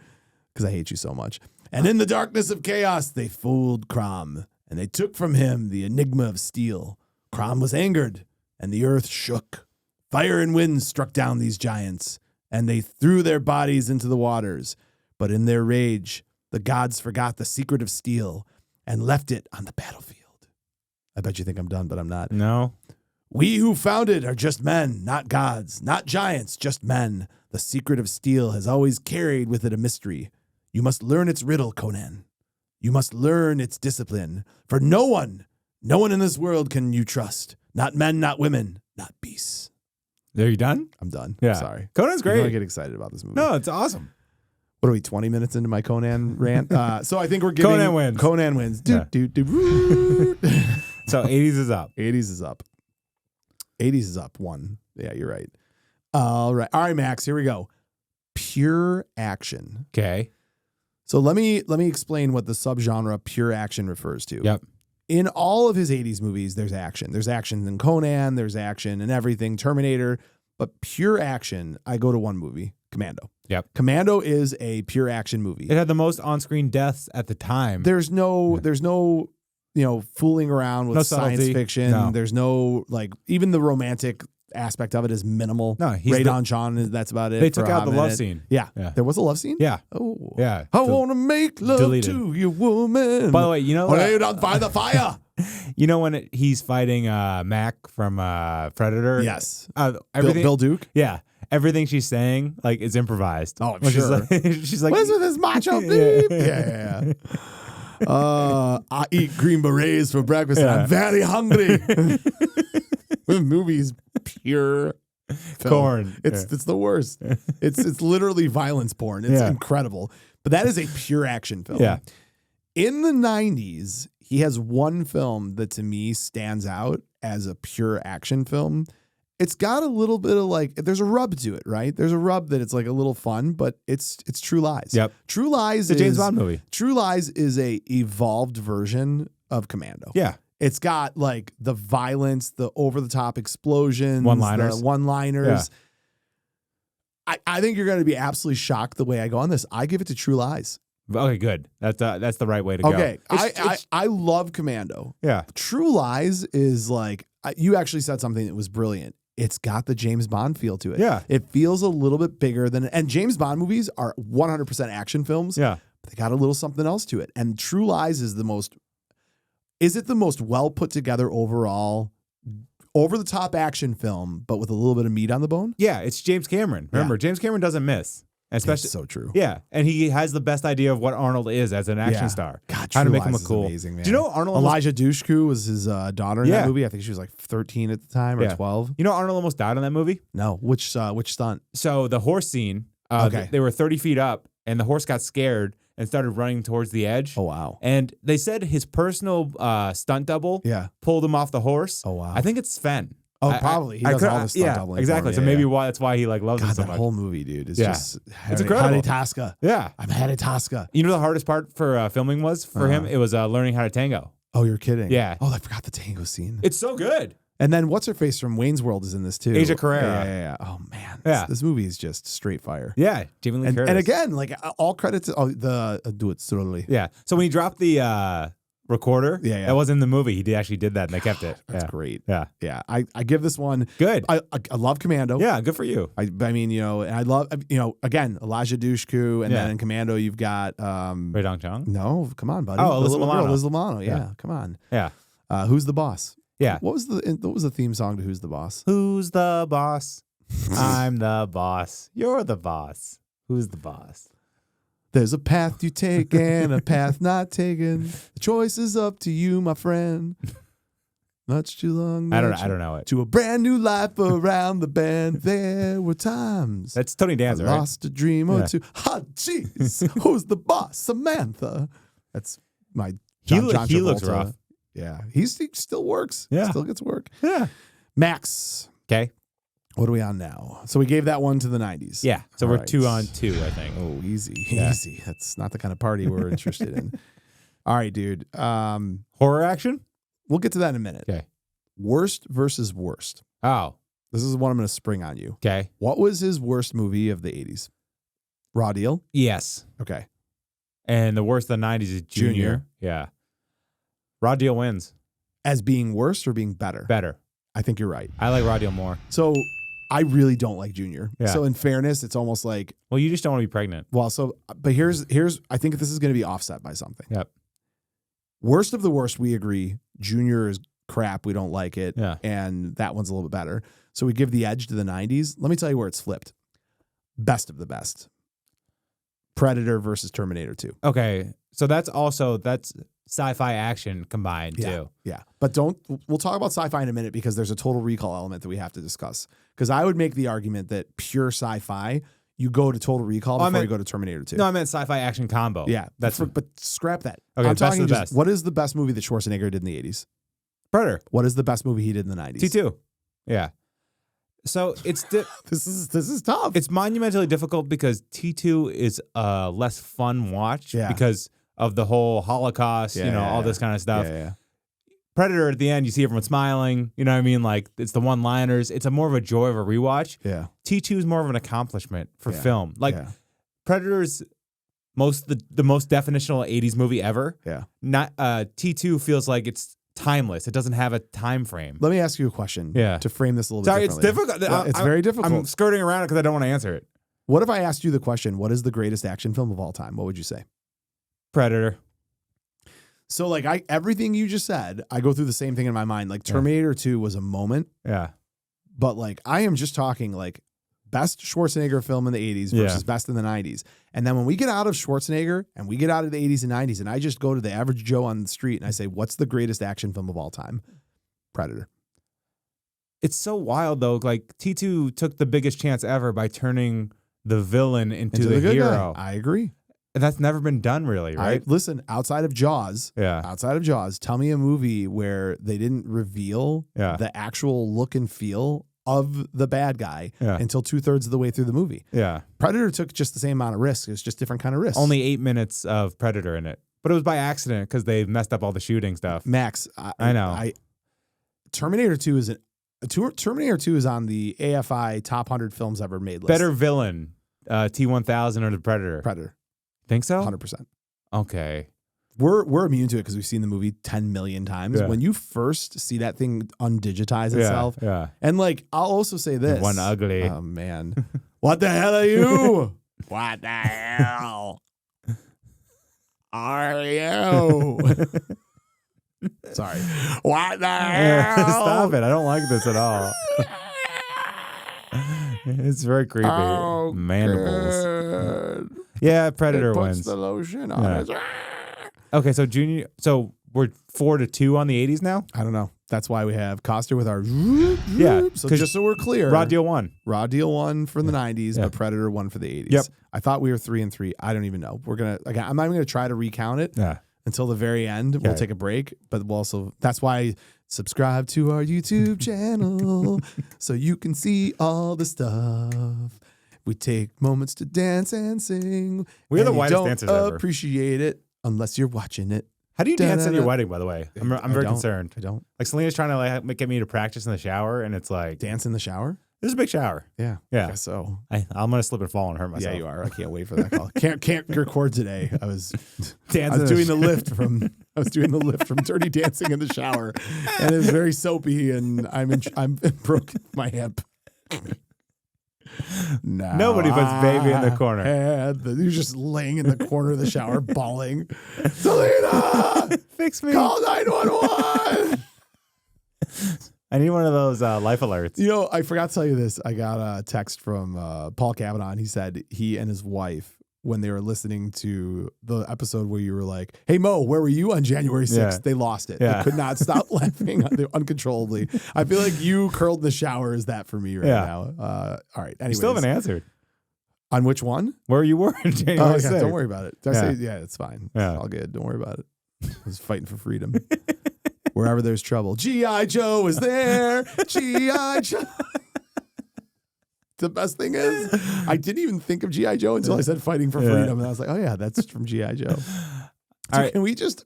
because I hate you so much. And in the darkness of chaos, they fooled Crom, and they took from him the enigma of steel. Crom was angered, and the earth shook. Fire and wind struck down these giants, and they threw their bodies into the waters. But in their rage, the gods forgot the secret of steel and left it on the battlefield. I bet you think I'm done, but I'm not. No. We who found it are just men, not gods, not giants, just men. The secret of steel has always carried with it a mystery. You must learn its riddle, Conan. You must learn its discipline. For no one in this world can you trust. Not men, not women, not beasts. Are you done? I'm done. Yeah. Sorry. Conan's great. I get excited about this movie. No, it's awesome. What are we, 20 minutes into my Conan rant? So I think we're giving... Conan wins. Conan wins. Yeah. So 80s is up. 80s is up. 80s is up. One. Yeah, you're right. All right, Max, here we go. Pure action. Okay. So let me explain what the subgenre pure action refers to. Yep. In all of his 80s movies, there's action. There's action in Conan. There's action in everything. Terminator. But pure action, I go to one movie. Commando. Yep. Commando is a pure action movie. It had the most on-screen deaths at the time. There's no, fooling around with No science subtlety. fiction. No. There's no, like, even the romantic aspect of it is minimal. No, he's Ray Don John, that's about it. They took out the love scene. Yeah. There was a love scene? Yeah. Oh. Yeah. I want to make love to you, woman. By the way, you know... lay it on by the fire. You know when he's fighting Mac from Predator? Yes. Bill Duke? Yeah. Everything she's saying, like, is improvised. Oh, I'm sure. She's like... What is with this macho beef? Yeah. I eat green berets for breakfast and I'm very hungry. The movie's pure film. Corn. It's the worst. It's literally violence porn. It's incredible. But that is a pure action film. Yeah. In the 90s, he has one film that to me stands out as a pure action film. It's got a little bit of like, there's a rub to it, right? There's a rub that it's like a little fun, but it's True Lies. Yep. True Lies is a James Bond movie. True Lies is a evolved version of Commando. Yeah. It's got like the violence, the over-the-top explosions, one-liners. the one-liners. Yeah. I think you're going to be absolutely shocked the way I go on this. I give it to True Lies. Okay, good. That's the right way to go. Okay, I love Commando. Yeah. True Lies is like, you actually said something that was brilliant. It's got the James Bond feel to it. Yeah. It feels a little bit bigger than, and James Bond movies are 100% action films. Yeah. But they got a little something else to it. And True Lies is the most well put together overall, over the top action film, but with a little bit of meat on the bone? Yeah, it's James Cameron. Remember, James Cameron doesn't miss. Especially, it's so true. Yeah, and he has the best idea of what Arnold is as an action star. God, how to True make him Lies a cool. is amazing, man. Do you know Arnold? Elijah Dushku was his daughter in that movie. I think she was like 13 at the time or 12. You know Arnold almost died on that movie? No, which stunt? So the horse scene. They were 30 feet up, and the horse got scared and started running towards the edge. Oh wow! And they said his personal stunt double pulled him off the horse. Oh wow! I think it's Sven. Oh, probably. He does all the stunt doubling. Exactly. So maybe that's why he like loves him so much. That whole movie, dude, is just it's incredible. Tasca. Yeah. I'm Hattie Tasca. You know the hardest part for filming was for him? It was learning how to tango. Oh, you're kidding. Yeah. Oh, I forgot the tango scene. It's so good. And then what's her face from Wayne's World is in this too. Asia Carrera. Yeah. Oh man. Yeah. This movie is just straight fire. Yeah. Jamie Lee Curtis. And again, like all credit to do it slowly. Yeah. So when he dropped the recorder, that was in the movie. He actually did that, and they kept it. That's great. Yeah. I give this one good. I love Commando. Yeah, good for you. I mean, and I love, again, Elijah Dushku, and then in Commando you've got Ray Dong Chong. No, come on, buddy. Liz Lamano. Liz Lamano. Yeah, come on. Yeah. Who's the boss? Yeah. What was the theme song to Who's the Boss? Who's the boss? I'm the boss. You're the boss. Who's the boss? There's a path you take and a path not taken. The choice is up to you, my friend. Much too long. I don't know it. To a brand new life around the bend. There were times. That's Tony Danza, right? Lost a dream or two. Ah, jeez. Who's the boss? Samantha. That's my John Travolta. He looks rough. Yeah. He still works. Yeah. Still gets work. Yeah. Max. Okay. What are we on now? So we gave that one to the 90s. Yeah. So All we're right. 2 on 2, I think. Oh, easy. Easy. That's not the kind of party we're interested in. All right, dude. Horror action? We'll get to that in a minute. Okay. Worst versus worst. Oh. This is what I'm going to spring on you. Okay. What was his worst movie of the 80s? Raw Deal? Yes. Okay. And the worst of the 90s is Junior. Yeah. Raw Deal wins. As being worse or being better? Better. I think you're right. I like Raw Deal more. So I really don't like Junior. Yeah. So in fairness, it's almost like, well, you just don't want to be pregnant. well, but here's I think this is going to be offset by something. Yep. Worst of the worst, we agree. Junior is crap. We don't like it. Yeah. And that one's a little bit better. So we give the edge to the 90s. Let me tell you where it's flipped. Best of the best. Predator versus Terminator 2. Okay. So that's sci-fi action combined too. Yeah. But we'll talk about sci-fi in a minute because there's a Total Recall element that we have to discuss. Because I would make the argument that pure sci-fi, you go to Total Recall before you go to Terminator 2. No, I meant sci-fi action combo. Yeah. But scrap that. Okay, I'm best talking of the just, best. what is the best movie that Schwarzenegger did in the 80s? Predator. What is the best movie he did in the 90s? T2. Yeah. So it's this is tough. It's monumentally difficult because T2 is a less fun watch because of the whole Holocaust, all this kind of stuff. Yeah. Predator at the end, you see everyone smiling. You know what I mean? Like it's the one-liners. It's more of a joy of a rewatch. Yeah. T2 is more of an accomplishment for film. Like Predator's the most definitional 80s movie ever. Yeah. Not T2 feels like it's timeless. It doesn't have a time frame. Let me ask you a question. Yeah. To frame this a little Sorry, bit it's differently. difficult. It's very difficult. I'm skirting around it because I don't want to answer it. What if I asked you the question, what is the greatest action film of all time? What would you say? Predator. So like everything you just said, I go through the same thing in my mind. Like Terminator 2 was a moment. Yeah. But like I am just talking like best Schwarzenegger film in the 80s versus best in the 90s. And then when we get out of Schwarzenegger and we get out of the 80s and 90s and I just go to the average Joe on the street and I say, what's the greatest action film of all time? Predator. It's so wild though. Like T2 took the biggest chance ever by turning the villain into the good hero. guy. I agree. And that's never been done really, right? Listen, outside of Jaws, Yeah. tell me a movie where they didn't reveal the actual look and feel of the bad guy until 2/3 of the way through the movie. Yeah. Predator took just the same amount of risk. It's just different kind of risk. Only 8 minutes of Predator in it. But it was by accident because they messed up all the shooting stuff. Max, I know. Terminator 2 is on the AFI top 100 films ever made list. Better villain, T-1000 or the Predator? Predator. Think so? 100%. Okay. We're immune to it because we've seen the movie 10 million times. Yeah. When you first see that thing undigitize itself, and like I'll also say this: one ugly. Oh man, what the hell are you? What the hell are you? Sorry. What the hell? Stop it! I don't like this at all. It's very creepy. Oh, mandibles. good. Yeah, Predator It puts wins. the lotion on it. Okay, so Junior. So we're 4-2 on the 80s now. I don't know. That's why we have Coster with our Yeah. So just so we're clear, Raw Deal won. Raw Deal won for the 90s, but Predator won for the 80s. Yep. I thought we were 3-3. I don't even know. We're gonna. Like, I'm not even gonna try to recount it until the very end. We'll take a break, but we'll also. That's why subscribe to our YouTube channel so you can see all the stuff. We take moments to dance and sing. We're the and you whitest don't dancers ever. Appreciate it unless you're watching it. How do you dance in Da-da-da. your wedding, by the way? I'm very concerned. I don't Like Selena's trying to like get me to practice in the shower, and it's like dance in the shower. this is a big shower. Yeah, Yeah. I guess so. I'm gonna slip and fall and hurt myself. Yeah, you are. I can't wait for that call. Can't record today. I was Dancing doing the lift from Dirty Dancing in the shower, and it was very soapy, and I'm broke my hip. No, Nobody puts baby in the corner. You're just laying in the corner of the shower, bawling. Selena, Fix me. call 911. I need one of those life alerts. You know, I forgot to tell you this. I got a text from Paul Kavanaugh, and he said he and his wife, when they were listening to the episode where you were like, "Hey Mo, where were you on January 6th?" Yeah. They lost it. Yeah. They could not stop laughing uncontrollably. I feel like you curled in the shower is that for me right now. All right. Anyways, You still haven't answered. on which one? Where you were in January 6th. Don't worry about it. Did I say, yeah, it's fine. Yeah. It's all good. Don't worry about it. I was fighting for freedom. Wherever there's trouble, G.I. Joe is there. G.I. Joe. The best thing is, I didn't even think of G.I. Joe until I said fighting for freedom. And I was like, oh, yeah, that's from G.I. Joe. All right. Can we just,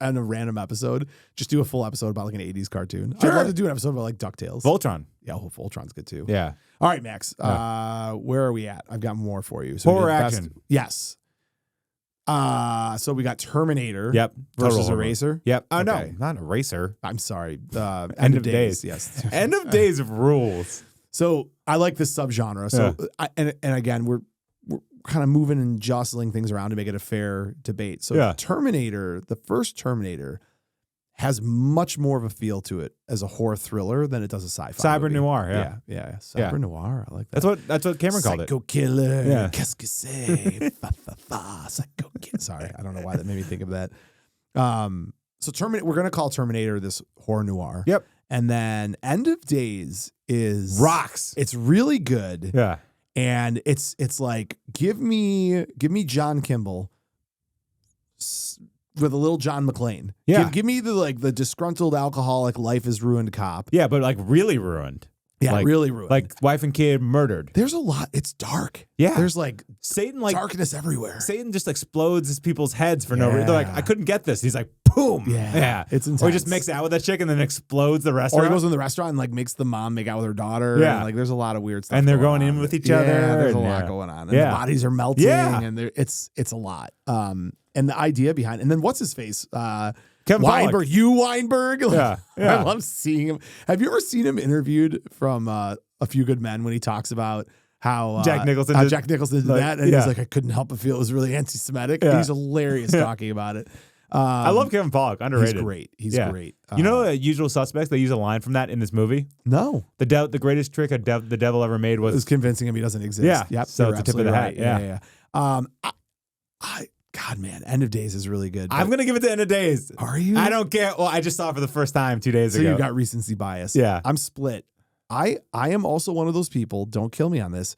on a random episode, just do a full episode about like an 80s cartoon? Sure. I'd love to do an episode about like DuckTales. Voltron. Yeah, Voltron's good too. Yeah. All right, Max. Where are we at? I've got more for you. So Horror we did action. Yes. So we got Terminator. Yep. Versus Total Eraser. Yep. Oh, Okay. no, not Eraser. I'm sorry. End of Days. Yes. End of Days rules. So I like this subgenre. So and again, we're kind of moving and jostling things around to make it a fair debate. So Terminator, the first Terminator, has much more of a feel to it as a horror thriller than it does a sci-fi. Cyber movie. noir. Yeah. Cyber noir. I like that. That's what Cameron called it. Psycho killer. Yeah. Qu'est-ce que c'est? Psycho killer. Sorry, I don't know why that made me think of that. So Terminator. We're gonna call Terminator this horror noir. Yep. And then End of Days is Rocks. It's really good. Yeah. And it's like give me John Kimball with a little John McClane. Yeah. Give me the disgruntled alcoholic, life is ruined cop. Yeah, but like really ruined. Yeah, like, really ruined. Like wife and kid murdered. There's a lot. It's dark. Yeah. There's like Satan darkness everywhere. Satan just explodes people's heads for no reason. Yeah. They're like, I couldn't get this. He's like, boom. Yeah. It's intense. Or he just makes out with that chick and then explodes the Or restaurant. he goes in the restaurant and like makes the mom make out with her daughter. Yeah. And, like there's a lot of weird stuff. And they're going going on. in with each Yeah, other. there's a and, lot yeah. going on. And the bodies are melting. Yeah. And it's a lot. And the idea behind, and then what's his face? Kevin Weinberg, Weinberg. Yeah, I love seeing him. Have you ever seen him interviewed from A Few Good Men when he talks about how Jack Nicholson did like, that? And he's like, I couldn't help but feel it was really anti-Semitic. Yeah. He's hilarious talking about it. I love Kevin Pollak. Underrated. He's great. He's great. You know, Usual Suspects. They use a line from that in this movie. No, The greatest trick the devil ever made was convincing him he doesn't exist. Yeah. Yep. So You're it's a tip of the absolutely hat. right. Yeah. God, man, End of Days is really good. I'm gonna give it to End of Days. Are you? I don't care. Well, I just saw it for the first time 2 days So ago. you got recency bias. Yeah. I'm split. I am also one of those people. Don't kill me on this.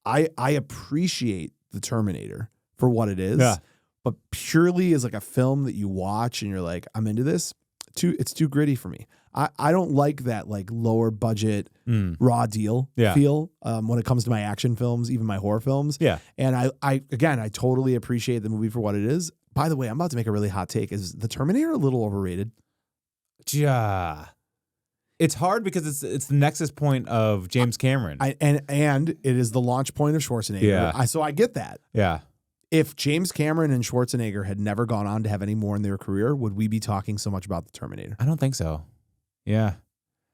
I appreciate the Terminator for what it is. Yeah. But purely as like a film that you watch and you're like, I'm into this. It's too gritty for me. I don't like that like lower budget raw deal feel when it comes to my action films, even my horror films. Yeah. And I totally appreciate the movie for what it is. By the way, I'm about to make a really hot take. Is the Terminator a little overrated? Yeah. It's hard because it's the nexus point of James Cameron. And it is the launch point of Schwarzenegger. Yeah. So I get that. Yeah. If James Cameron and Schwarzenegger had never gone on to have any more in their career, would we be talking so much about the Terminator? I don't think so. Yeah.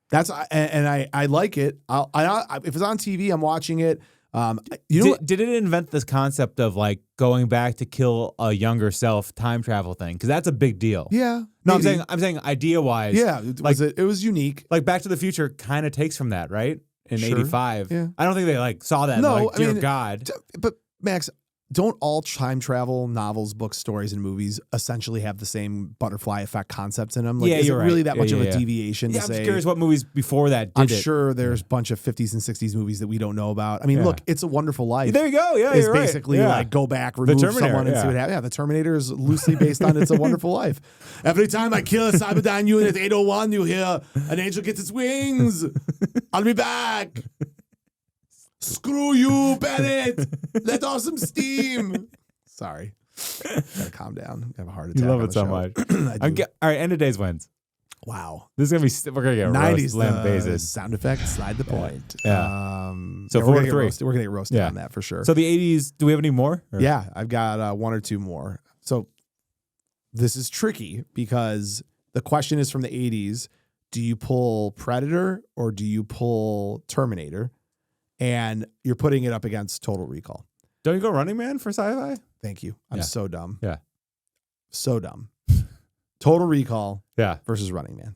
That's I like it. If it's on TV, I'm watching it. Did it invent this concept of like going back to kill a younger self time travel thing? Because that's a big deal. Yeah. No, maybe. I'm saying idea wise. Yeah. It was unique. Like Back to the Future kind of takes from that, right? In '85. Yeah. I don't think they like saw that. No, like, dear God. But Max, don't all time travel novels, books, stories, and movies essentially have the same butterfly effect concepts in them? Like, is it really that much of a deviation to I'm say? just curious what movies before that did I'm sure there's a bunch of 50s and 60s movies that we don't know about. I mean, look, It's a Wonderful Life. There you go. Yeah, It's you're basically right. like go back, remove someone, and see what happens. Yeah, the Terminator is loosely based on It's a Wonderful Life. Every time I kill a Cyberdyne unit 801, you hear an angel gets its wings. I'll be back. Screw you, Bennett. Let off some steam. Sorry. Gotta calm down. I have a heart attack. You love it so much. All right, End of Days wins. Wow. This is going to be, we're going to get 90s lambasted. Sound effects, slide the point. Yeah. So we're 4 gonna to 3. We're going to get roasted on that for sure. So the 80s, do we have any more? Or? Yeah, I've got one or two more. So this is tricky because the question is from the 80s. Do you pull Predator or do you pull Terminator? And you're putting it up against Total Recall. Don't you go Running Man for sci-fi? Thank you. I'm so dumb. Yeah. So dumb. Total Recall Yeah. versus Running Man.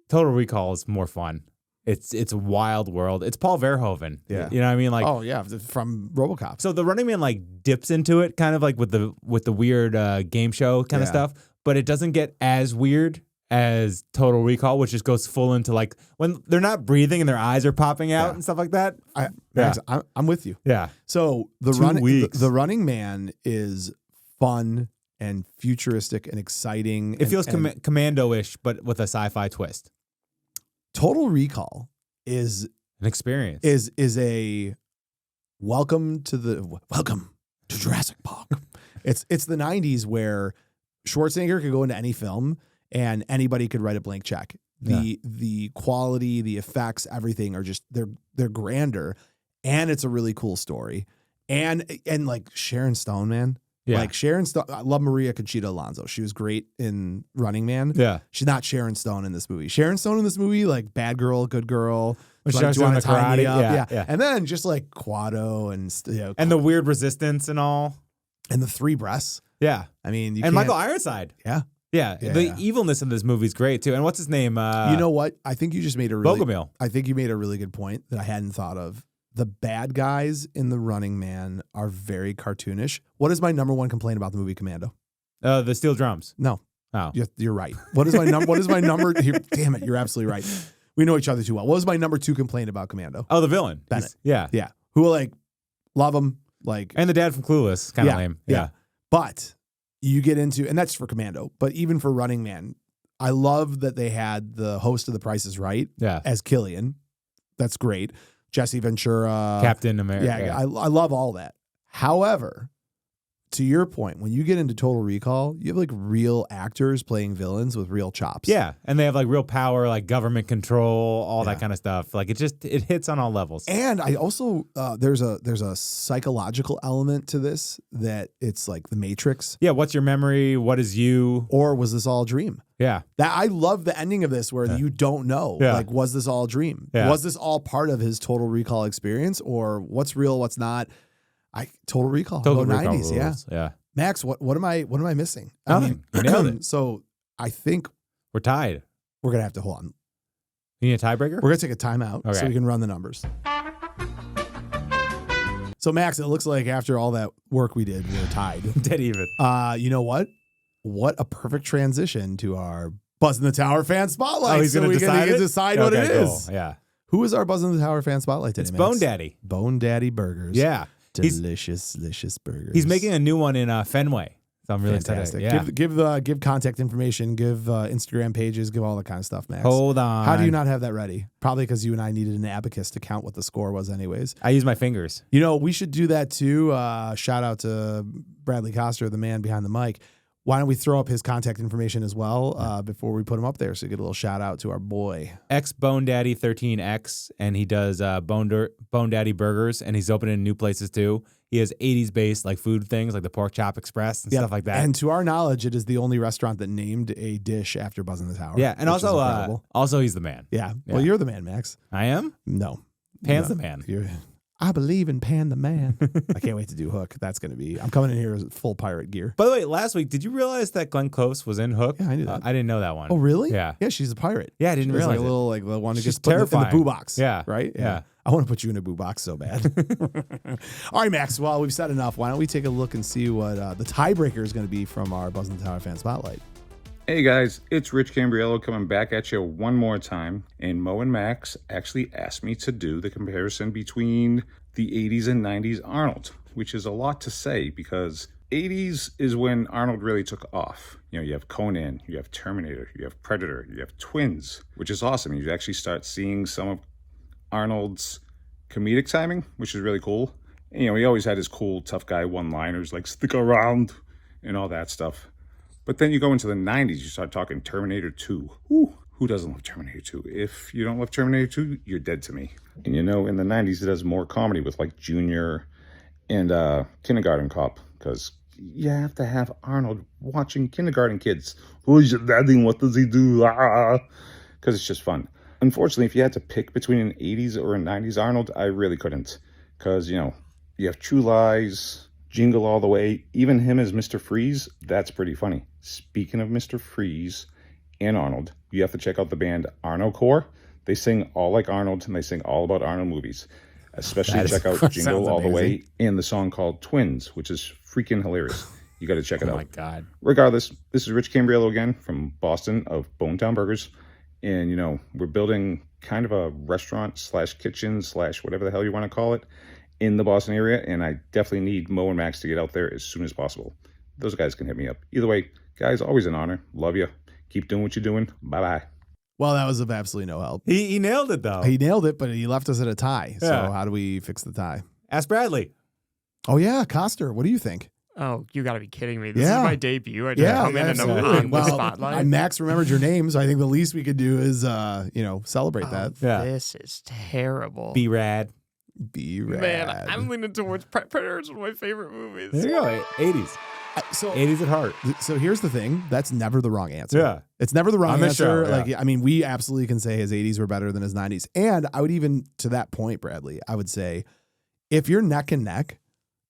Total Recall is more fun. It's a wild world. It's Paul Verhoeven. Yeah. You know what I mean? Like, oh yeah, from RoboCop. So the Running Man like dips into it kind of like with the weird game show kind of stuff, but it doesn't get as weird as Total Recall, which just goes full into like when they're not breathing and their eyes are popping out and stuff like that. I'm with you. Yeah. So the Running Man is fun and futuristic and exciting. It feels Commando-ish, but with a sci-fi twist. Total Recall is an experience. Is a welcome to Jurassic Park. It's the 90s where Schwarzenegger could go into any film and anybody could write a blank check. The quality, the effects, everything are just they're grander, and it's a really cool story. And like Sharon Stone, man. Yeah. Like Sharon Stone, I love Maria Conchita Alonso. She was great in Running Man. Yeah. She's not Sharon Stone in this movie. Sharon Stone in this movie, like bad girl, good girl. When she doing the karate. Yeah. And then just like Quado and the weird resistance and all. And the 3 breasts. Yeah. I mean, Michael Ironside. Yeah. Yeah. The evilness in this movie is great too. And what's his name? You know what? I think you just made Bogomil. I think you made a really good point that I hadn't thought of. The bad guys in The Running Man are very cartoonish. What is my number one complaint about the movie Commando? The steel drums. No. Oh. You're right. What is my number? Damn it, you're absolutely right. We know each other too well. What was my number 2 complaint about Commando? Oh, the villain. Bennett. Yeah. Who like love him, like, and the dad from Clueless, kind of lame. Yeah. But you get into, and that's for Commando, but even for Running Man, I love that they had the host of The Price is Right as Killian. That's great. Jesse Ventura, Captain America. Yeah. I love all that. However, to your point, when you get into Total Recall, you have like real actors playing villains with real chops. Yeah, and they have like real power, like government control, all that kind of stuff. Like it hits on all levels. And I also there's a psychological element to this that it's like the Matrix. Yeah, what's your memory? What is you? Or was this all a dream? Yeah. That I love the ending of this where you don't know. Yeah. Like, was this all a dream? Yeah. Was this all part of his Total Recall experience, or what's real, what's not? Total Recall. Total Go Recall 90s, rules. Yeah. Max, what am I missing? Nothing. You nailed it. So I think We're tied. we're gonna have to hold on. You need a tiebreaker? We're gonna take a timeout so Okay. we can run the numbers. So Max, it looks like after all that work we did, we're tied. Dead even. You know what? What a perfect transition to our Buzzn The Tower fan spotlight. Oh, he's so going to decide it? decide what it cool. is. Yeah. Who is our Buzzn The Tower fan spotlight today, It's Max? Bone Daddy. Bone Daddy Burgers. Yeah. Delicious burgers. He's making a new one in Fenway. So I'm really fantastic. excited. Yeah. Give contact information, give Instagram pages, give all that kind of stuff, Max. Hold on. How do you not have that ready? Probably because you and I needed an abacus to count what the score was anyways. I use my fingers. You know, we should do that too. Shout out to Bradley Coster, the man behind the mic. Why don't we throw up his contact information as well before we put him up there, so you get a little shout out to our boy. Bone Daddy 13X, and he does Bone Daddy burgers, and he's opening new places too. He has 80s based like food things like the Pork Chop Express and stuff like that. And to our knowledge, it is the only restaurant that named a dish after Buzzn The Tower. Yeah, and which is incredible. also he's the man. Yeah. Well, you're the man, Max. I am? No. Pan's No. the man. I believe in Pan the Man. I can't wait to do Hook. That's going to be. I'm coming in here as full pirate gear. By the way, last week, did you realize that Glenn Close was in Hook? Yeah, I knew that. I didn't know that one. Oh, really? Yeah. Yeah, she's a pirate. Yeah, I didn't She's realize like a it. little like the one who She's gets put in the terrifying. boo box. Yeah. Right? Yeah. I want to put you in a boo box so bad. All right, Max. Well, we've said enough. Why don't we take a look and see what the tiebreaker is going to be from our Buzzn The Tower fan spotlight? Hey guys, it's Rich Cambriello coming back at you one more time. And Mo and Max actually asked me to do the comparison between the 80s and 90s Arnold, which is a lot to say because 80s is when Arnold really took off. You know, you have Conan, you have Terminator, you have Predator, you have Twins, which is awesome. You actually start seeing some of Arnold's comedic timing, which is really cool. And, you know, he always had his cool tough guy one-liners like stick around and all that stuff. But then you go into the 90s, you start talking Terminator 2. Whew, who doesn't love Terminator 2? If you don't love Terminator 2, you're dead to me. And you know, in the 90s, it does more comedy with like Junior and Kindergarten Cop, because you have to have Arnold watching kindergarten kids. Who's your daddy? What does he do? Because it's just fun. Unfortunately, if you had to pick between an 80s or a 90s Arnold, I really couldn't. Because, you know, you have True Lies, Jingle All the Way, even him as Mr. Freeze, that's pretty funny. Speaking of Mr. Freeze and Arnold, you have to check out the band Arno Core. They sing all like Arnold, and they sing all about Arnold movies. Especially check out Jingle All the Way and the song called Twins, which is freaking hilarious. You got to check it out. Oh my God. Regardless, this is Rich Cambriello again from Boston of Bonetown Burgers. And, you know, we're building kind of a restaurant slash kitchen slash whatever the hell you want to call it in the Boston area. And I definitely need Mo and Max to get out there as soon as possible. Those guys can hit me up. Either way, guys, always an honor. Love you. Keep doing what you're doing. Bye-bye. Well, that was of absolutely no help. He nailed it, though. He nailed it, but he left us at a tie. So Yeah. how do we fix the tie? Ask Bradley. Oh, yeah, Coster. What do you think? Oh, you got to be kidding me. This Yeah. is my debut. I just come in and I'm absolutely. on the spotlight. Max remembered your name, so I think the least we could do is, celebrate that. Yeah. This is terrible. Be rad. Be rad. Man, I'm leaning towards Predator. It's one of my favorite movies. There you go. 80s. So 80s at heart. So here's the thing. That's never the wrong answer. Yeah. It's never the wrong On this answer. show, yeah. Like, I mean, we absolutely can say his 80s were better than his 90s. And I would even, to that point, Bradley, I would say, if you're neck and neck,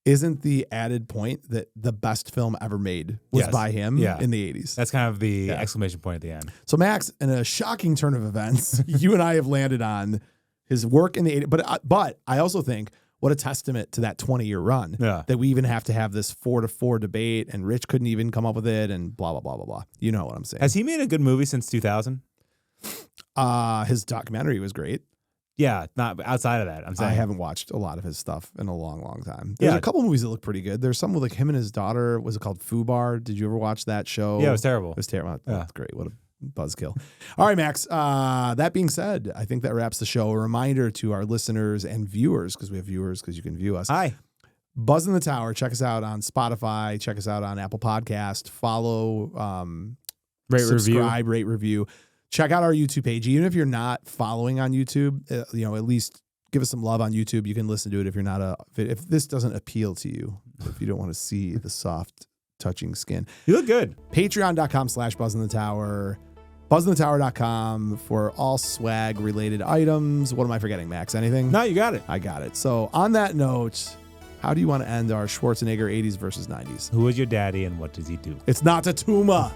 isn't the added point that the best film ever made was Yes. by him Yeah. in the 80s? That's kind of the exclamation point at the end. So, Max, in a shocking turn of events, you and I have landed on his work in the 80s. But I also think what a testament to that 20-year run that we even have to have this 4-4 debate, and Rich couldn't even come up with it, and blah, blah, blah, blah, blah. You know what I'm saying. Has he made a good movie since 2000? His documentary was great. Yeah, not outside of that. I'm saying I haven't watched a lot of his stuff in a long, long time. There's a couple movies that look pretty good. There's some with like him and his daughter. Was it called Fubar? Did you ever watch that show? Yeah, it was terrible. It was terrible. That's great. What a buzzkill. All right, Max. That being said, I think that wraps the show. A reminder to our listeners and viewers, because we have viewers, because you can view us. Hi. Buzzn The Tower. Check us out on Spotify. Check us out on Apple Podcast. Follow, subscribe, rate, review. Check out our YouTube page. Even if you're not following on YouTube, at least give us some love on YouTube. You can listen to it if you're not if this doesn't appeal to you, if you don't want to see the soft touching skin. You look good. Patreon.com/Buzzn The Tower. BuzzNTheTower.com for all swag related items. What am I forgetting, Max? Anything? No, you got it. I got it. So on that note, how do you want to end our Schwarzenegger 80s versus 90s? Who was your daddy and what does he do? It's not Tatuma.